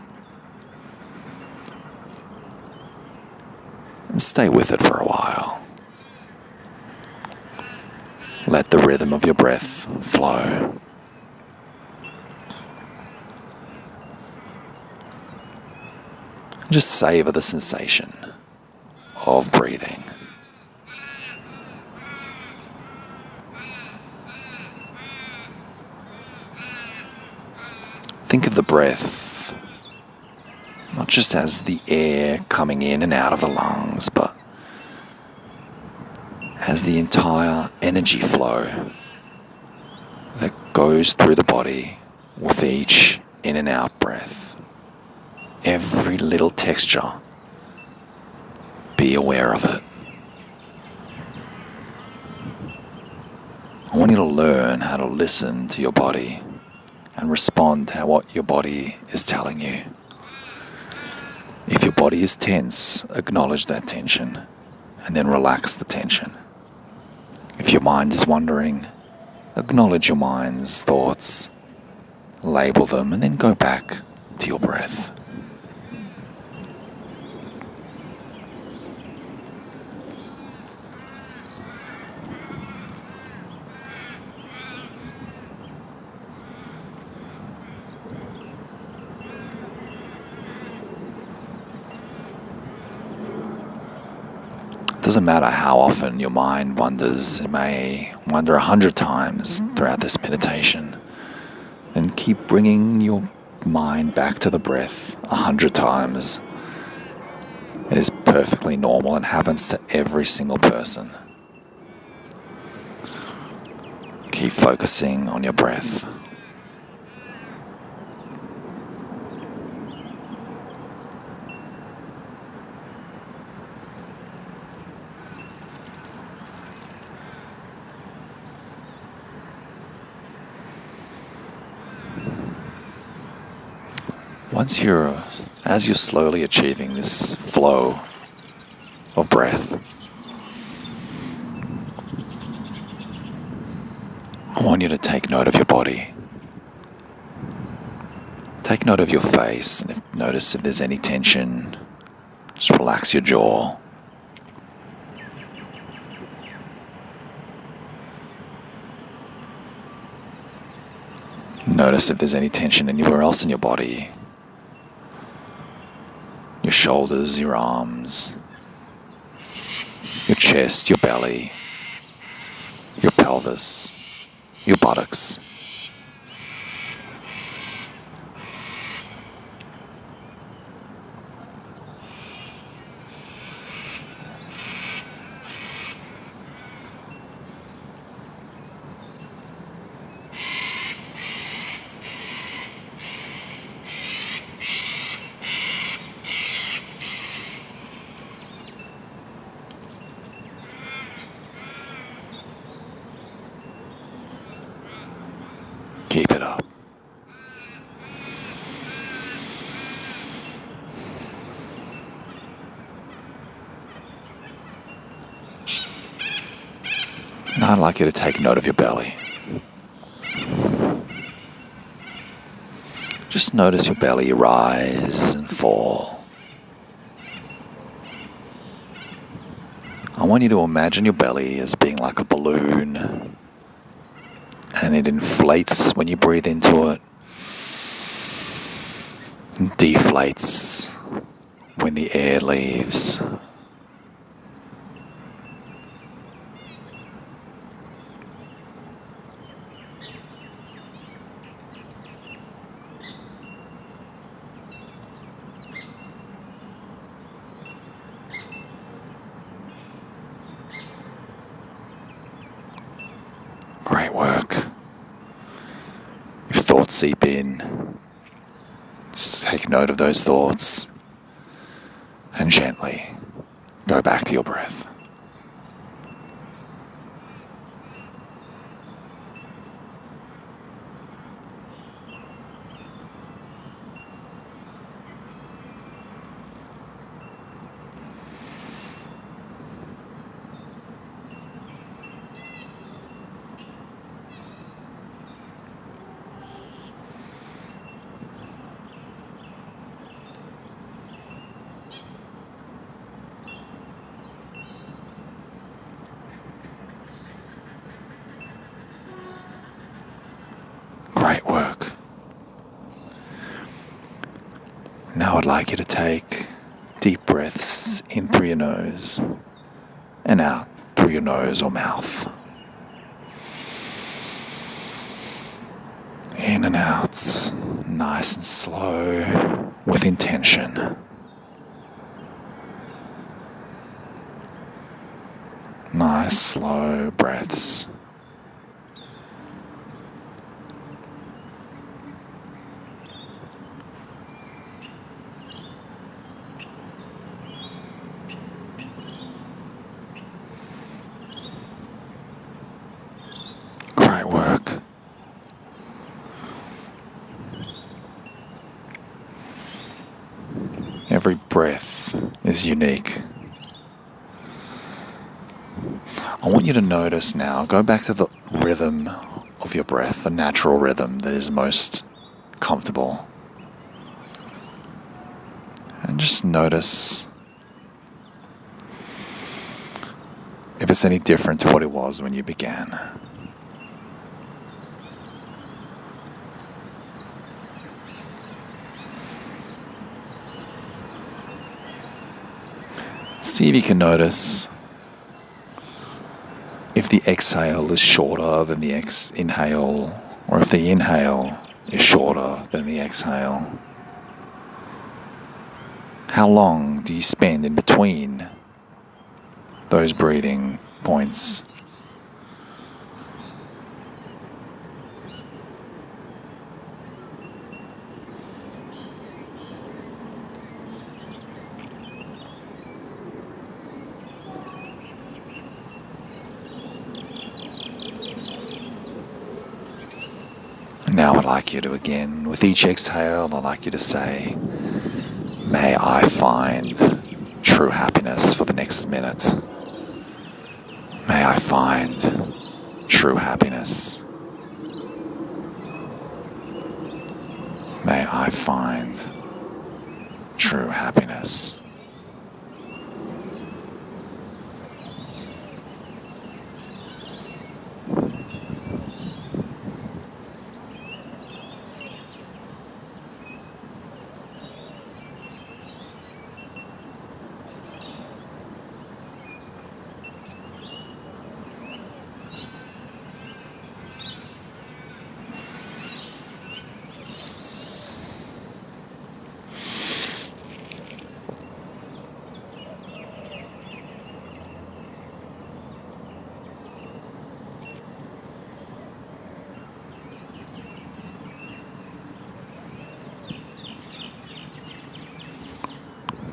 And stay with it for a while. Let the rhythm of your breath flow. Just savor the sensation of breathing. Think of the breath not just as the air coming in and out of the lungs, but as the entire energy flow that goes through the body with each in and out breath. Every little texture, be aware of it. I want you to learn how to listen to your body and respond to what your body is telling you. If your body is tense, acknowledge that tension and then relax the tension. If your mind is wandering, acknowledge your mind's thoughts, label them, and then go back to your breath. It doesn't matter how often your mind wanders. It may wander 100 times throughout this meditation. And keep bringing your mind back to the breath 100 times. It is perfectly normal and happens to every single person. Keep focusing on your breath. As you're slowly achieving this flow of breath, I want you to take note of your body. Take note of your face and notice if there's any tension. Just relax your jaw. Notice if there's any tension anywhere else in your body. Your shoulders, your arms, your chest, your belly, your pelvis, your buttocks. Keep it up. Now I'd like you to take note of your belly. Just notice your belly rise and fall. I want you to imagine your belly as being like a balloon, and it inflates when you breathe into it, and deflates when the air leaves. Great work. If thoughts seep in, just take note of those thoughts and gently go back to your breath. Great work. Now I'd like you to take deep breaths in through your nose and out through your nose or mouth. In and out, nice and slow, with intention. Nice, slow breaths. Great work. Every breath is unique. I want you to notice now, go back to the rhythm of your breath, the natural rhythm that is most comfortable. And just notice if it's any different to what it was when you began. See if you can notice if the exhale is shorter than the inhale, or if the inhale is shorter than the exhale. How long do you spend in between those breathing points? Now I'd like you to again, with each exhale, I'd like you to say, may I find true happiness for the next minute. May I find true happiness. May I find true happiness.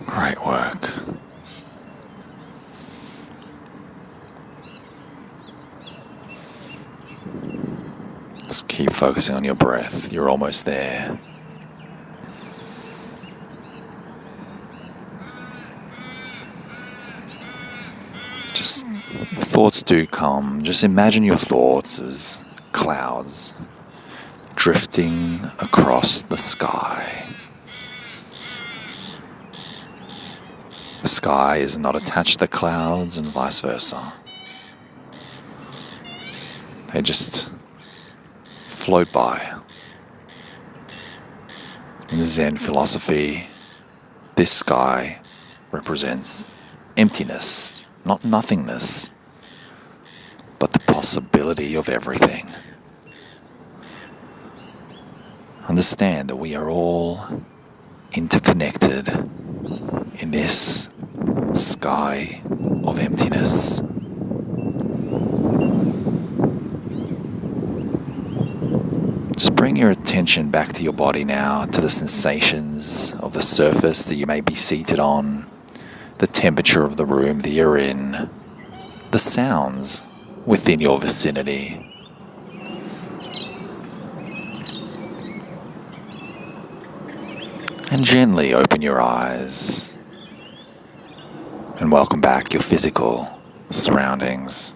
Great work. Just keep focusing on your breath. You're almost there. Just thoughts do come. Just imagine your thoughts as clouds drifting across the sky. The sky is not attached to the clouds and vice versa. They just float by. In Zen philosophy, this sky represents emptiness, not nothingness, but the possibility of everything. Understand that we are all interconnected in this sky of emptiness. Just bring your attention back to your body now, to the sensations of the surface that you may be seated on, the temperature of the room that you're in, the sounds within your vicinity. And gently open your eyes and welcome back your physical surroundings.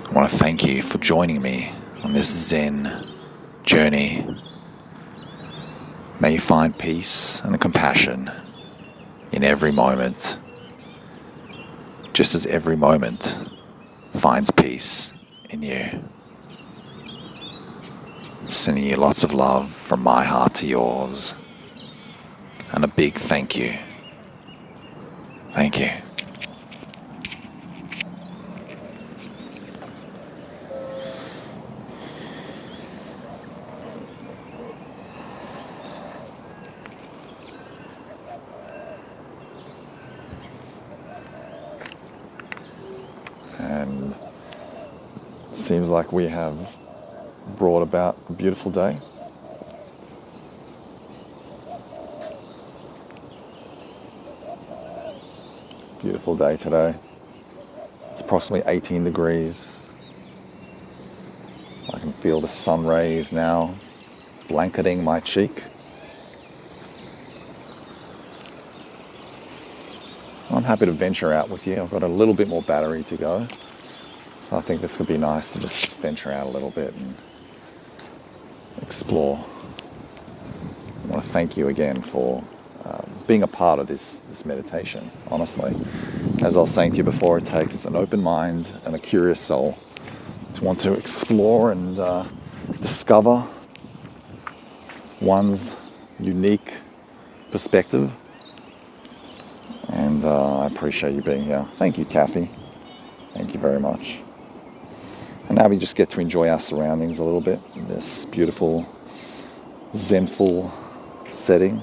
I want to thank you for joining me on this Zen journey. May you find peace and compassion in every moment, just as every moment finds peace in you. Sending you lots of love from my heart to yours, and a big thank you. Thank you. And it seems like we have brought about a beautiful day. Beautiful day today. It's approximately 18 degrees. I can feel the sun rays now blanketing my cheek. I'm happy to venture out with you. I've got a little bit more battery to go. So I think this could be nice to just venture out a little bit and explore. I want to thank you again for being a part of this meditation, honestly. As I was saying to you before, it takes an open mind and a curious soul to want to explore and discover one's unique perspective. And I appreciate you being here. Thank you, Kathy. Thank you very much. And now we just get to enjoy our surroundings a little bit in this beautiful Zenful setting.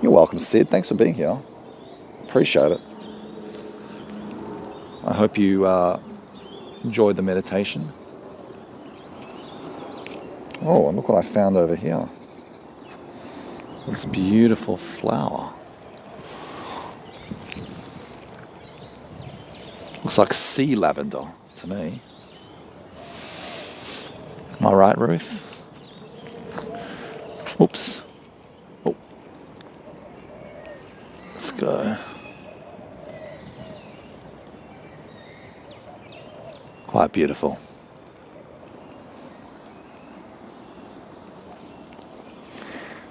You're welcome, Sid. Thanks for being here. Appreciate it. I hope you enjoyed the meditation. Oh, and look what I found over here. This beautiful flower. Looks like sea lavender to me. Am I right, Ruth? Oops. Oh. Let's go. Quite beautiful.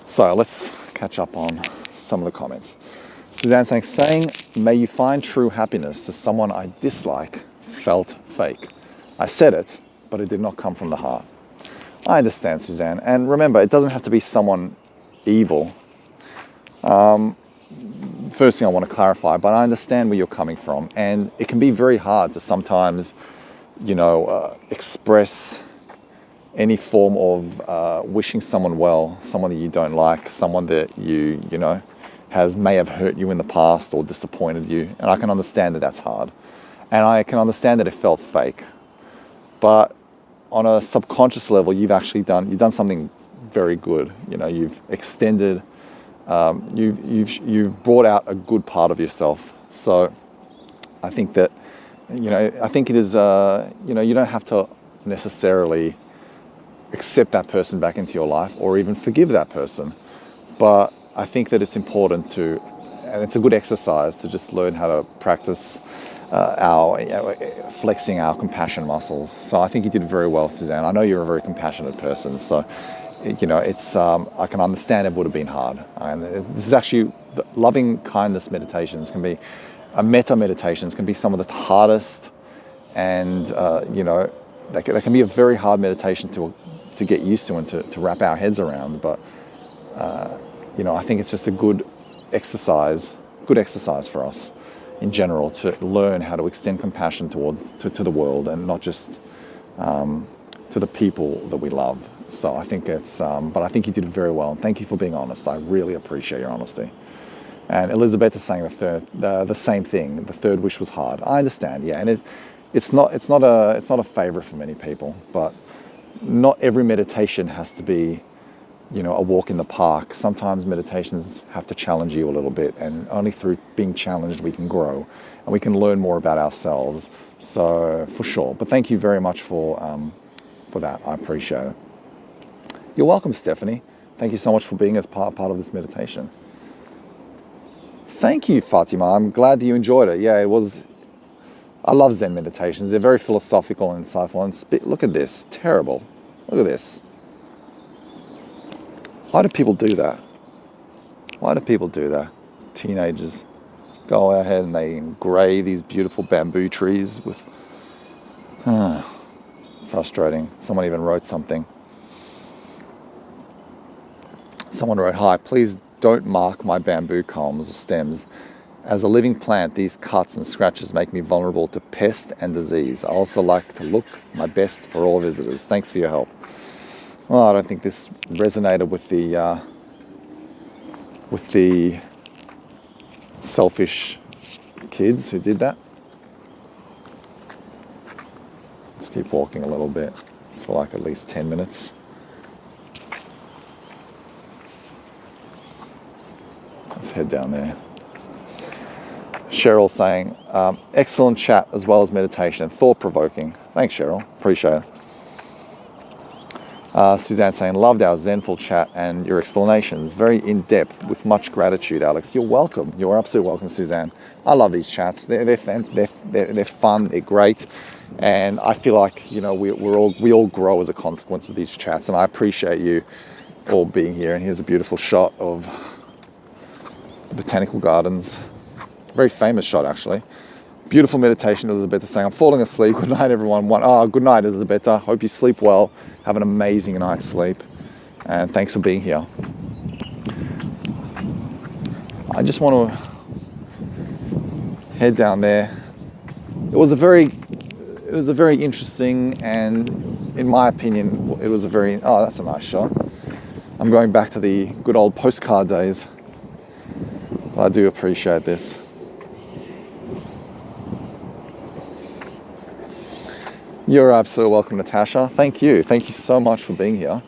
So let's catch up on some of the comments. Suzanne saying, may you find true happiness to someone I dislike felt fake. I said it, but it did not come from the heart. I understand, Suzanne. And remember, it doesn't have to be someone evil. First thing I want to clarify, but I understand where you're coming from. And it can be very hard to sometimes, express any form of wishing someone well, someone that you don't like, someone that may have hurt you in the past or disappointed you. And I can understand that that's hard. And I can understand that it felt fake. But on a subconscious level, you've done something very good. You've extended, you've brought out a good part of yourself. So I think that, I think it is, you don't have to necessarily accept that person back into your life or even forgive that person. But I think that it's important and it's a good exercise to just learn how to practice flexing our compassion muscles. So I think you did very well, Suzanne. I know you're a very compassionate person, so it's I can understand it would have been hard. And this is actually loving kindness meditations can be metta meditations can be some of the hardest, and they can be a very hard meditation to get used to and to wrap our heads around. But I think it's just a good exercise for us in general to learn how to extend compassion to the world and not just to the people that we love. So I think but I think you did very well. And thank you for being honest. I really appreciate your honesty. And Elizabeth is saying the same thing. The third wish was hard. I understand, yeah, and it's not a favorite for many people. But not every meditation has to be, a walk in the park. Sometimes meditations have to challenge you a little bit, and only through being challenged we can grow and we can learn more about ourselves. So for sure. But thank you very much for that. I appreciate it. You're welcome, Stephanie. Thank you so much for being as part of this meditation. Thank you, Fatima. I'm glad that you enjoyed it. Yeah, it was. I love Zen meditations. They're very philosophical and insightful. And look at this. Terrible. Look at this. Why do people do that? Why do people do that? Teenagers just go ahead and they engrave these beautiful bamboo trees with... frustrating. Someone even wrote something. Someone wrote, "Hi, please don't mark my bamboo columns or stems. As a living plant, these cuts and scratches make me vulnerable to pest and disease. I also like to look my best for all visitors. Thanks for your help." Well, I don't think this resonated with the selfish kids who did that. Let's keep walking a little bit for like at least 10 minutes. Let's head down there. Cheryl saying, excellent chat as well as meditation, thought-provoking. Thanks, Cheryl. Appreciate it. Suzanne saying, loved our Zenful chat and your explanations. Very in-depth with much gratitude, Alex. You're welcome. You're absolutely welcome, Suzanne. I love these chats. They're fun. They're great. And I feel like, we all grow as a consequence of these chats. And I appreciate you all being here. And here's a beautiful shot of the Botanical Gardens. Very famous shot, actually. Beautiful meditation, Elizabeth is saying, I'm falling asleep. Good night, everyone. Good night, Elizabeth. Hope you sleep well. Have an amazing night's sleep. And thanks for being here. I just want to head down there. It was a very interesting, and in my opinion, it was that's a nice shot. I'm going back to the good old postcard days. But I do appreciate this. You're absolutely welcome, Natasha. Thank you. Thank you so much for being here.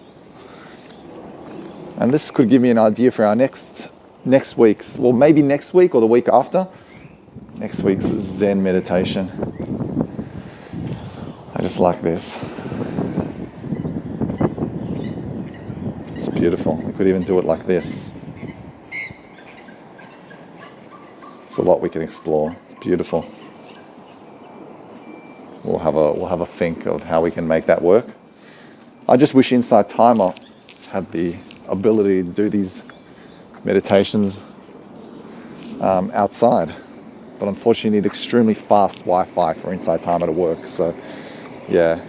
And this could give me an idea for our next week's, well, maybe next week or the week after, next week's Zen meditation. I just like this. It's beautiful. We could even do it like this. It's a lot we can explore. It's beautiful. We'll we'll have a think of how we can make that work. I just wish Insight Timer had the ability to do these meditations outside, but unfortunately you need extremely fast Wi-Fi for Insight Timer to work. So yeah,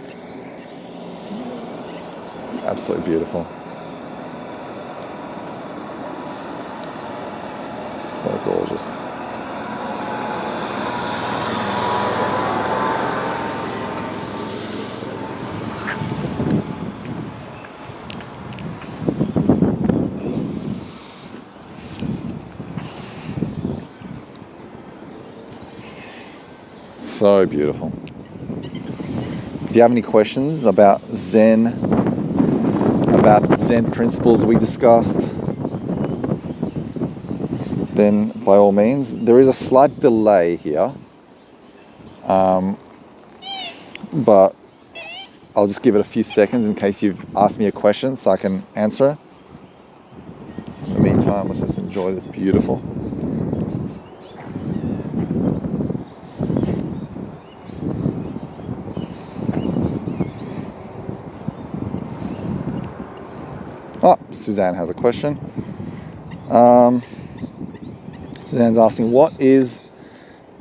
it's absolutely beautiful. So gorgeous. So beautiful. If you have any questions about Zen principles that we discussed, then by all means. There is a slight delay here, but I'll just give it a few seconds in case you've asked me a question so I can answer. In the meantime, let's just enjoy this beautiful. Oh, Suzanne has a question. Suzanne's asking, what is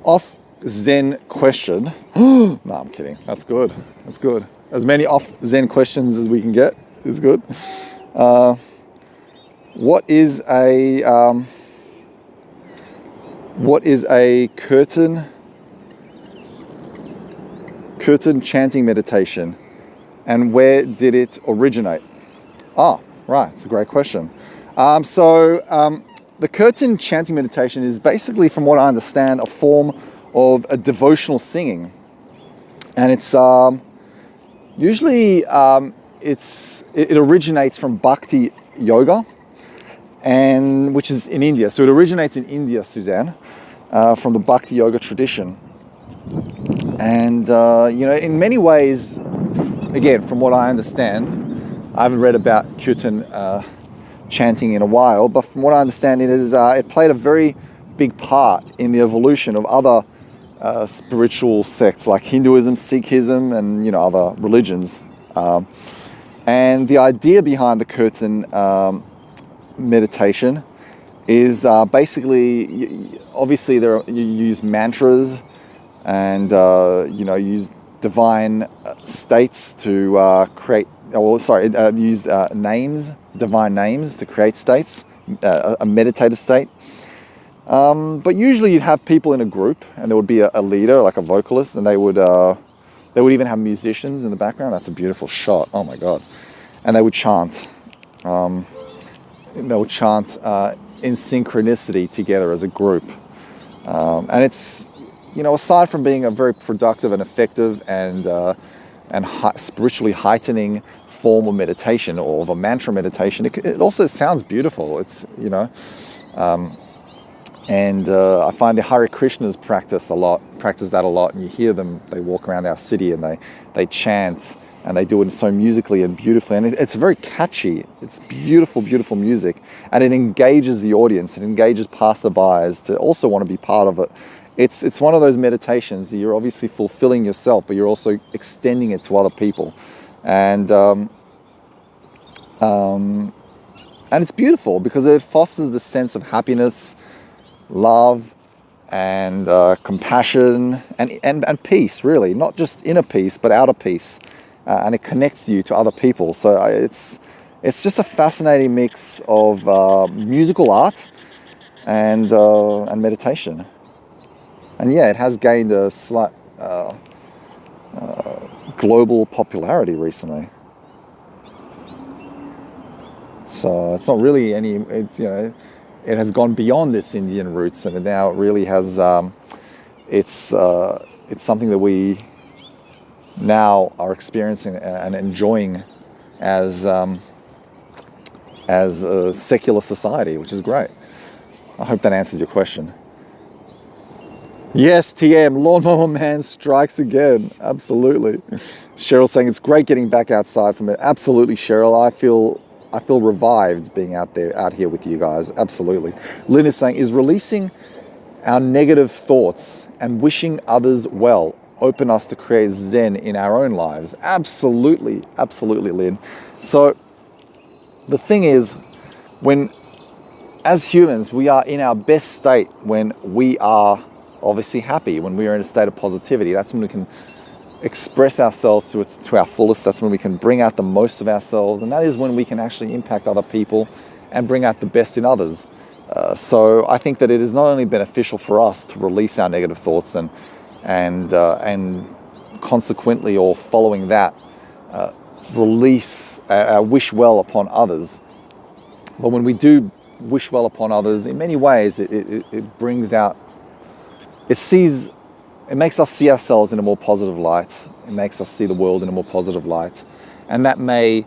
off Zen question? No, I'm kidding. That's good. That's good. As many off Zen questions as we can get is good. What is a curtain chanting meditation, and where did it originate? Ah, right. It's a great question. The curtain chanting meditation is basically, from what I understand, a form of a devotional singing, and it's usually it originates from Bhakti yoga, and which is in India. So it originates in India, Suzanne, from the Bhakti yoga tradition, and in many ways, again, from what I understand, I haven't read about kirtan chanting in a while, but from what I understand, it played a very big part in the evolution of other spiritual sects like Hinduism, Sikhism, and other religions. And the idea behind the kirtan meditation is basically, obviously, you use mantras and use divine states to create. Use names, divine names, to create states, a meditative state. But usually you'd have people in a group, and there would be a leader, like a vocalist, and they would even have musicians in the background. That's a beautiful shot. Oh my God! And they would chant. In synchronicity together as a group. And it's, aside from being a very productive and effective and spiritually heightening form of meditation, or of a mantra meditation, it also sounds beautiful. It's, and I find the Hare Krishnas practice that a lot, and you hear them, they walk around our city and they chant, and they do it so musically and beautifully, and it's very catchy. It's beautiful, beautiful music, and it engages the audience, it engages passerbys to also want to be part of it. It's one of those meditations that you're obviously fulfilling yourself, but you're also extending it to other people, and it's beautiful because it fosters the sense of happiness, love, and compassion, and peace. Really, not just inner peace, but outer peace, and it connects you to other people. So it's just a fascinating mix of musical art and meditation. And yeah, it has gained a slight global popularity recently. So it's not really it has gone beyond its Indian roots, and it now really has, it's something that we now are experiencing and enjoying as a secular society, which is great. I hope that answers your question. Yes, TM, Lawnmower Man strikes again. Absolutely. Cheryl saying it's great getting back outside from it. Absolutely, Cheryl. I feel revived being out here with you guys. Absolutely. Lynn is saying, is releasing our negative thoughts and wishing others well open us to create Zen in our own lives. Absolutely, absolutely, Lynn. So the thing is, as humans, we are in our best state when we are obviously happy, when we are in a state of positivity. That's when we can express ourselves to our fullest. That's when we can bring out the most of ourselves. And that is when we can actually impact other people and bring out the best in others. So I think that it is not only beneficial for us to release our negative thoughts and consequently, or following that, wish well upon others. But when we do wish well upon others, in many ways, it brings out, it makes us see ourselves in a more positive light. It makes us see the world in a more positive light. And that may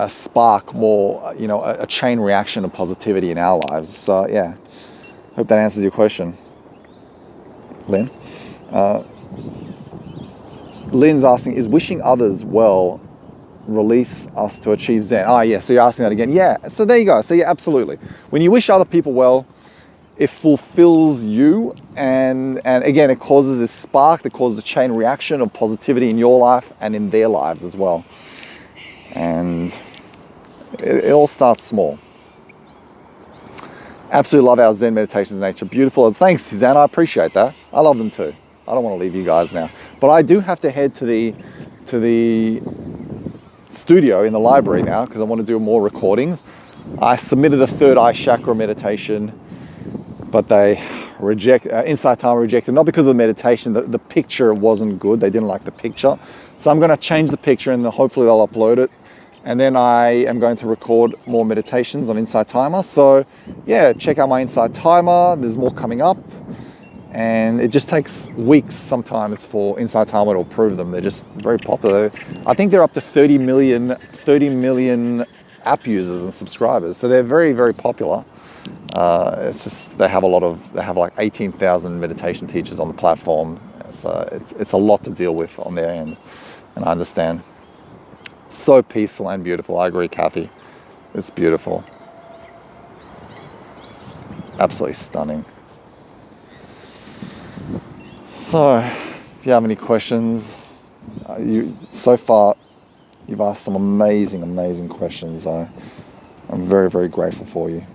spark more, a chain reaction of positivity in our lives. So yeah, hope that answers your question, Lynn. Lynn's asking, is wishing others well release us to achieve Zen? Oh yeah, so you're asking that again. Yeah, so there you go. So yeah, absolutely. When you wish other people well, it fulfills you, and again, it causes this spark that causes a chain reaction of positivity in your life and in their lives as well. And it all starts small. Absolutely love our Zen meditations in nature. Beautiful. Thanks, Suzanne. I appreciate that. I love them too. I don't want to leave you guys now, but I do have to head to the studio in the library now because I want to do more recordings. I submitted a third eye chakra meditation, but they Insight Timer rejected, not because of the meditation, the picture wasn't good. They didn't like the picture. So I'm going to change the picture and hopefully they'll upload it. And then I am going to record more meditations on Insight Timer. So yeah, check out my Insight Timer. There's more coming up. And it just takes weeks sometimes for Insight Timer to approve them. They're just very popular. I think they're up to 30 million app users and subscribers. So they're very, very popular. It's just they have like 18,000 meditation teachers on the platform. So it's a lot to deal with on their end, and I understand. So peaceful and beautiful. I agree, Kathy. It's beautiful. Absolutely stunning. So, if you have any questions, so far you've asked some amazing, amazing questions. I'm very, very grateful for you.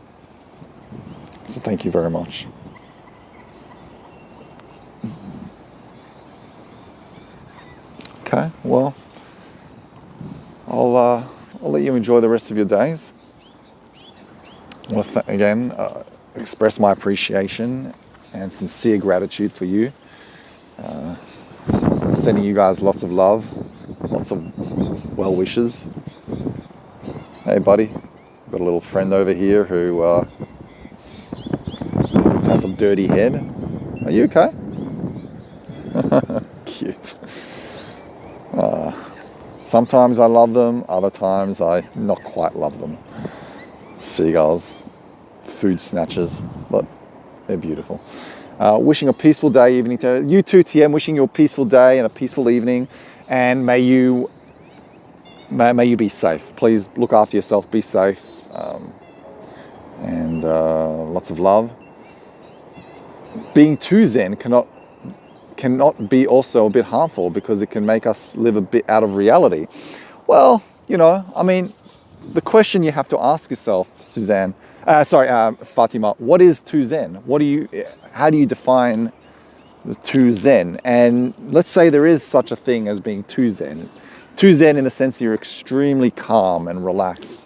So thank you very much. Okay, well, I'll let you enjoy the rest of your days. I want to again express my appreciation and sincere gratitude for you. Sending you guys lots of love, lots of well wishes. Hey buddy, got a little friend over here who has a dirty head. Are you okay? Cute. Sometimes I love them, other times I not quite love them. Seagulls, food snatchers, but they're beautiful. Wishing a peaceful day, evening to you too, TM. Wishing you a peaceful day and a peaceful evening, and may you be safe. Please look after yourself, be safe, and lots of love. Being too Zen cannot be also a bit harmful because it can make us live a bit out of reality. Well, the question you have to ask yourself, Fatima, what is too Zen? How do you define too Zen? And let's say there is such a thing as being too Zen. Too Zen in the sense that you're extremely calm and relaxed.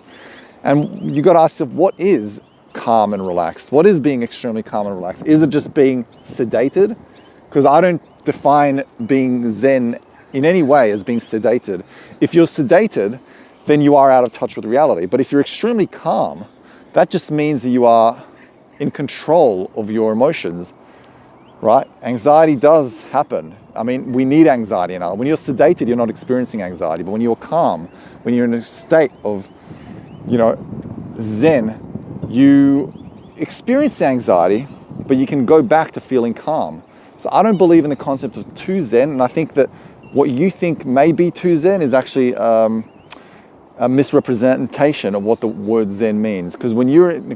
And you got to ask yourself, what is calm and relaxed? What is being extremely calm and relaxed? Is it just being sedated? Because I don't define being Zen in any way as being sedated. If you're sedated, then you are out of touch with reality. But if you're extremely calm, that just means that you are in control of your emotions, right? Anxiety does happen. We need anxiety now. When you're sedated, you're not experiencing anxiety. But when you're calm, when you're in a state of, Zen, you experience anxiety, but you can go back to feeling calm. So I don't believe in the concept of too Zen, and I think that what you think may be too Zen is actually a misrepresentation of what the word Zen means. Because when you're in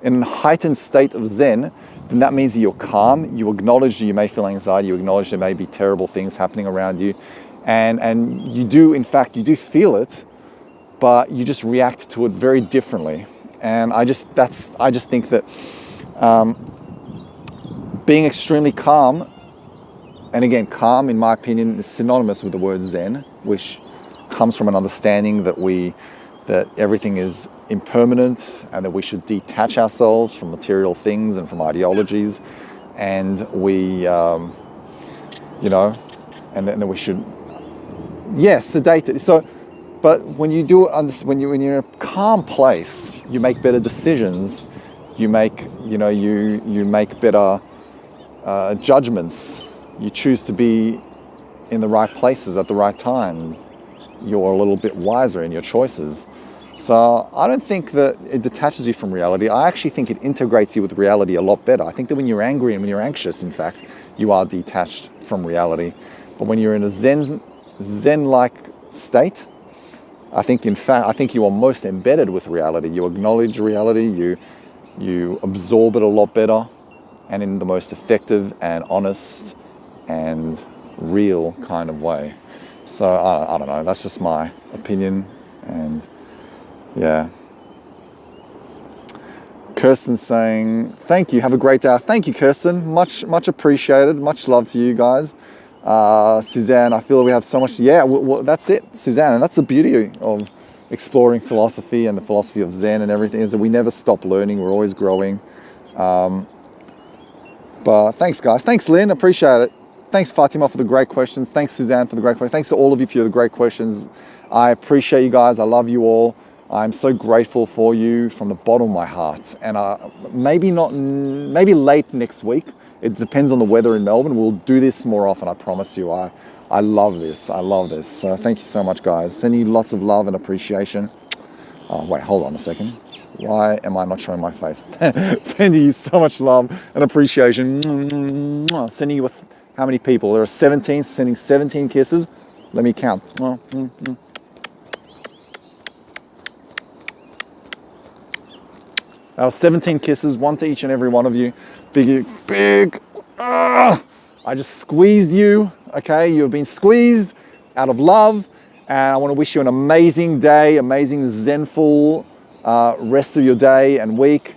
a heightened state of Zen, then that means that you're calm. You acknowledge that you may feel anxiety. You acknowledge there may be terrible things happening around you. And you do, in fact, you do feel it, but you just react to it very differently. And I just think that being extremely calm, and again, calm, in my opinion, is synonymous with the word Zen, which comes from an understanding that everything is impermanent and that we should detach ourselves from material things and from ideologies, and and that we should, sedate it. So, but when you do it, when you're in a calm place, you make better decisions. You make better judgments. You choose to be in the right places at the right times. You're a little bit wiser in your choices. So I don't think that it detaches you from reality. I actually think it integrates you with reality a lot better. I think that when you're angry and when you're anxious, in fact, you are detached from reality. But when you're in a zen-like state, I think you are most embedded with reality. You acknowledge reality, you absorb it a lot better, and in the most effective and honest and real kind of way. So I don't know, that's just my opinion. And yeah. Kirsten's saying, thank you, have a great day. Thank you, Kirsten, much appreciated, much love to you guys. Suzanne, I feel we have so much, well, that's it, Suzanne, and that's the beauty of exploring philosophy and the philosophy of Zen and everything, is that we never stop learning, we're always growing. But thanks, guys. Thanks, Lynn, appreciate it. Thanks, Fatima, for the great questions. Thanks, Suzanne, for the great questions. Thanks to all of you for the great questions. I appreciate you guys. I love you all. I'm so grateful for you from the bottom of my heart. And maybe late next week. It depends on the weather in Melbourne. We'll do this more often, I promise you. I love this. I love this. So thank you so much, guys. Sending you lots of love and appreciation. Oh, wait, hold on a second. Why am I not showing my face? Sending you so much love and appreciation. Sending you with how many people? There are 17, sending 17 kisses. Let me count. That was 17 kisses, one to each and every one of you. Big. I just squeezed you, okay? You've been squeezed out of love. And I want to wish you an amazing day, amazing Zenful rest of your day and week.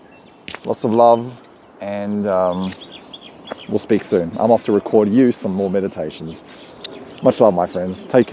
Lots of love, and we'll speak soon. I'm off to record you some more meditations. Much love, my friends. Take care.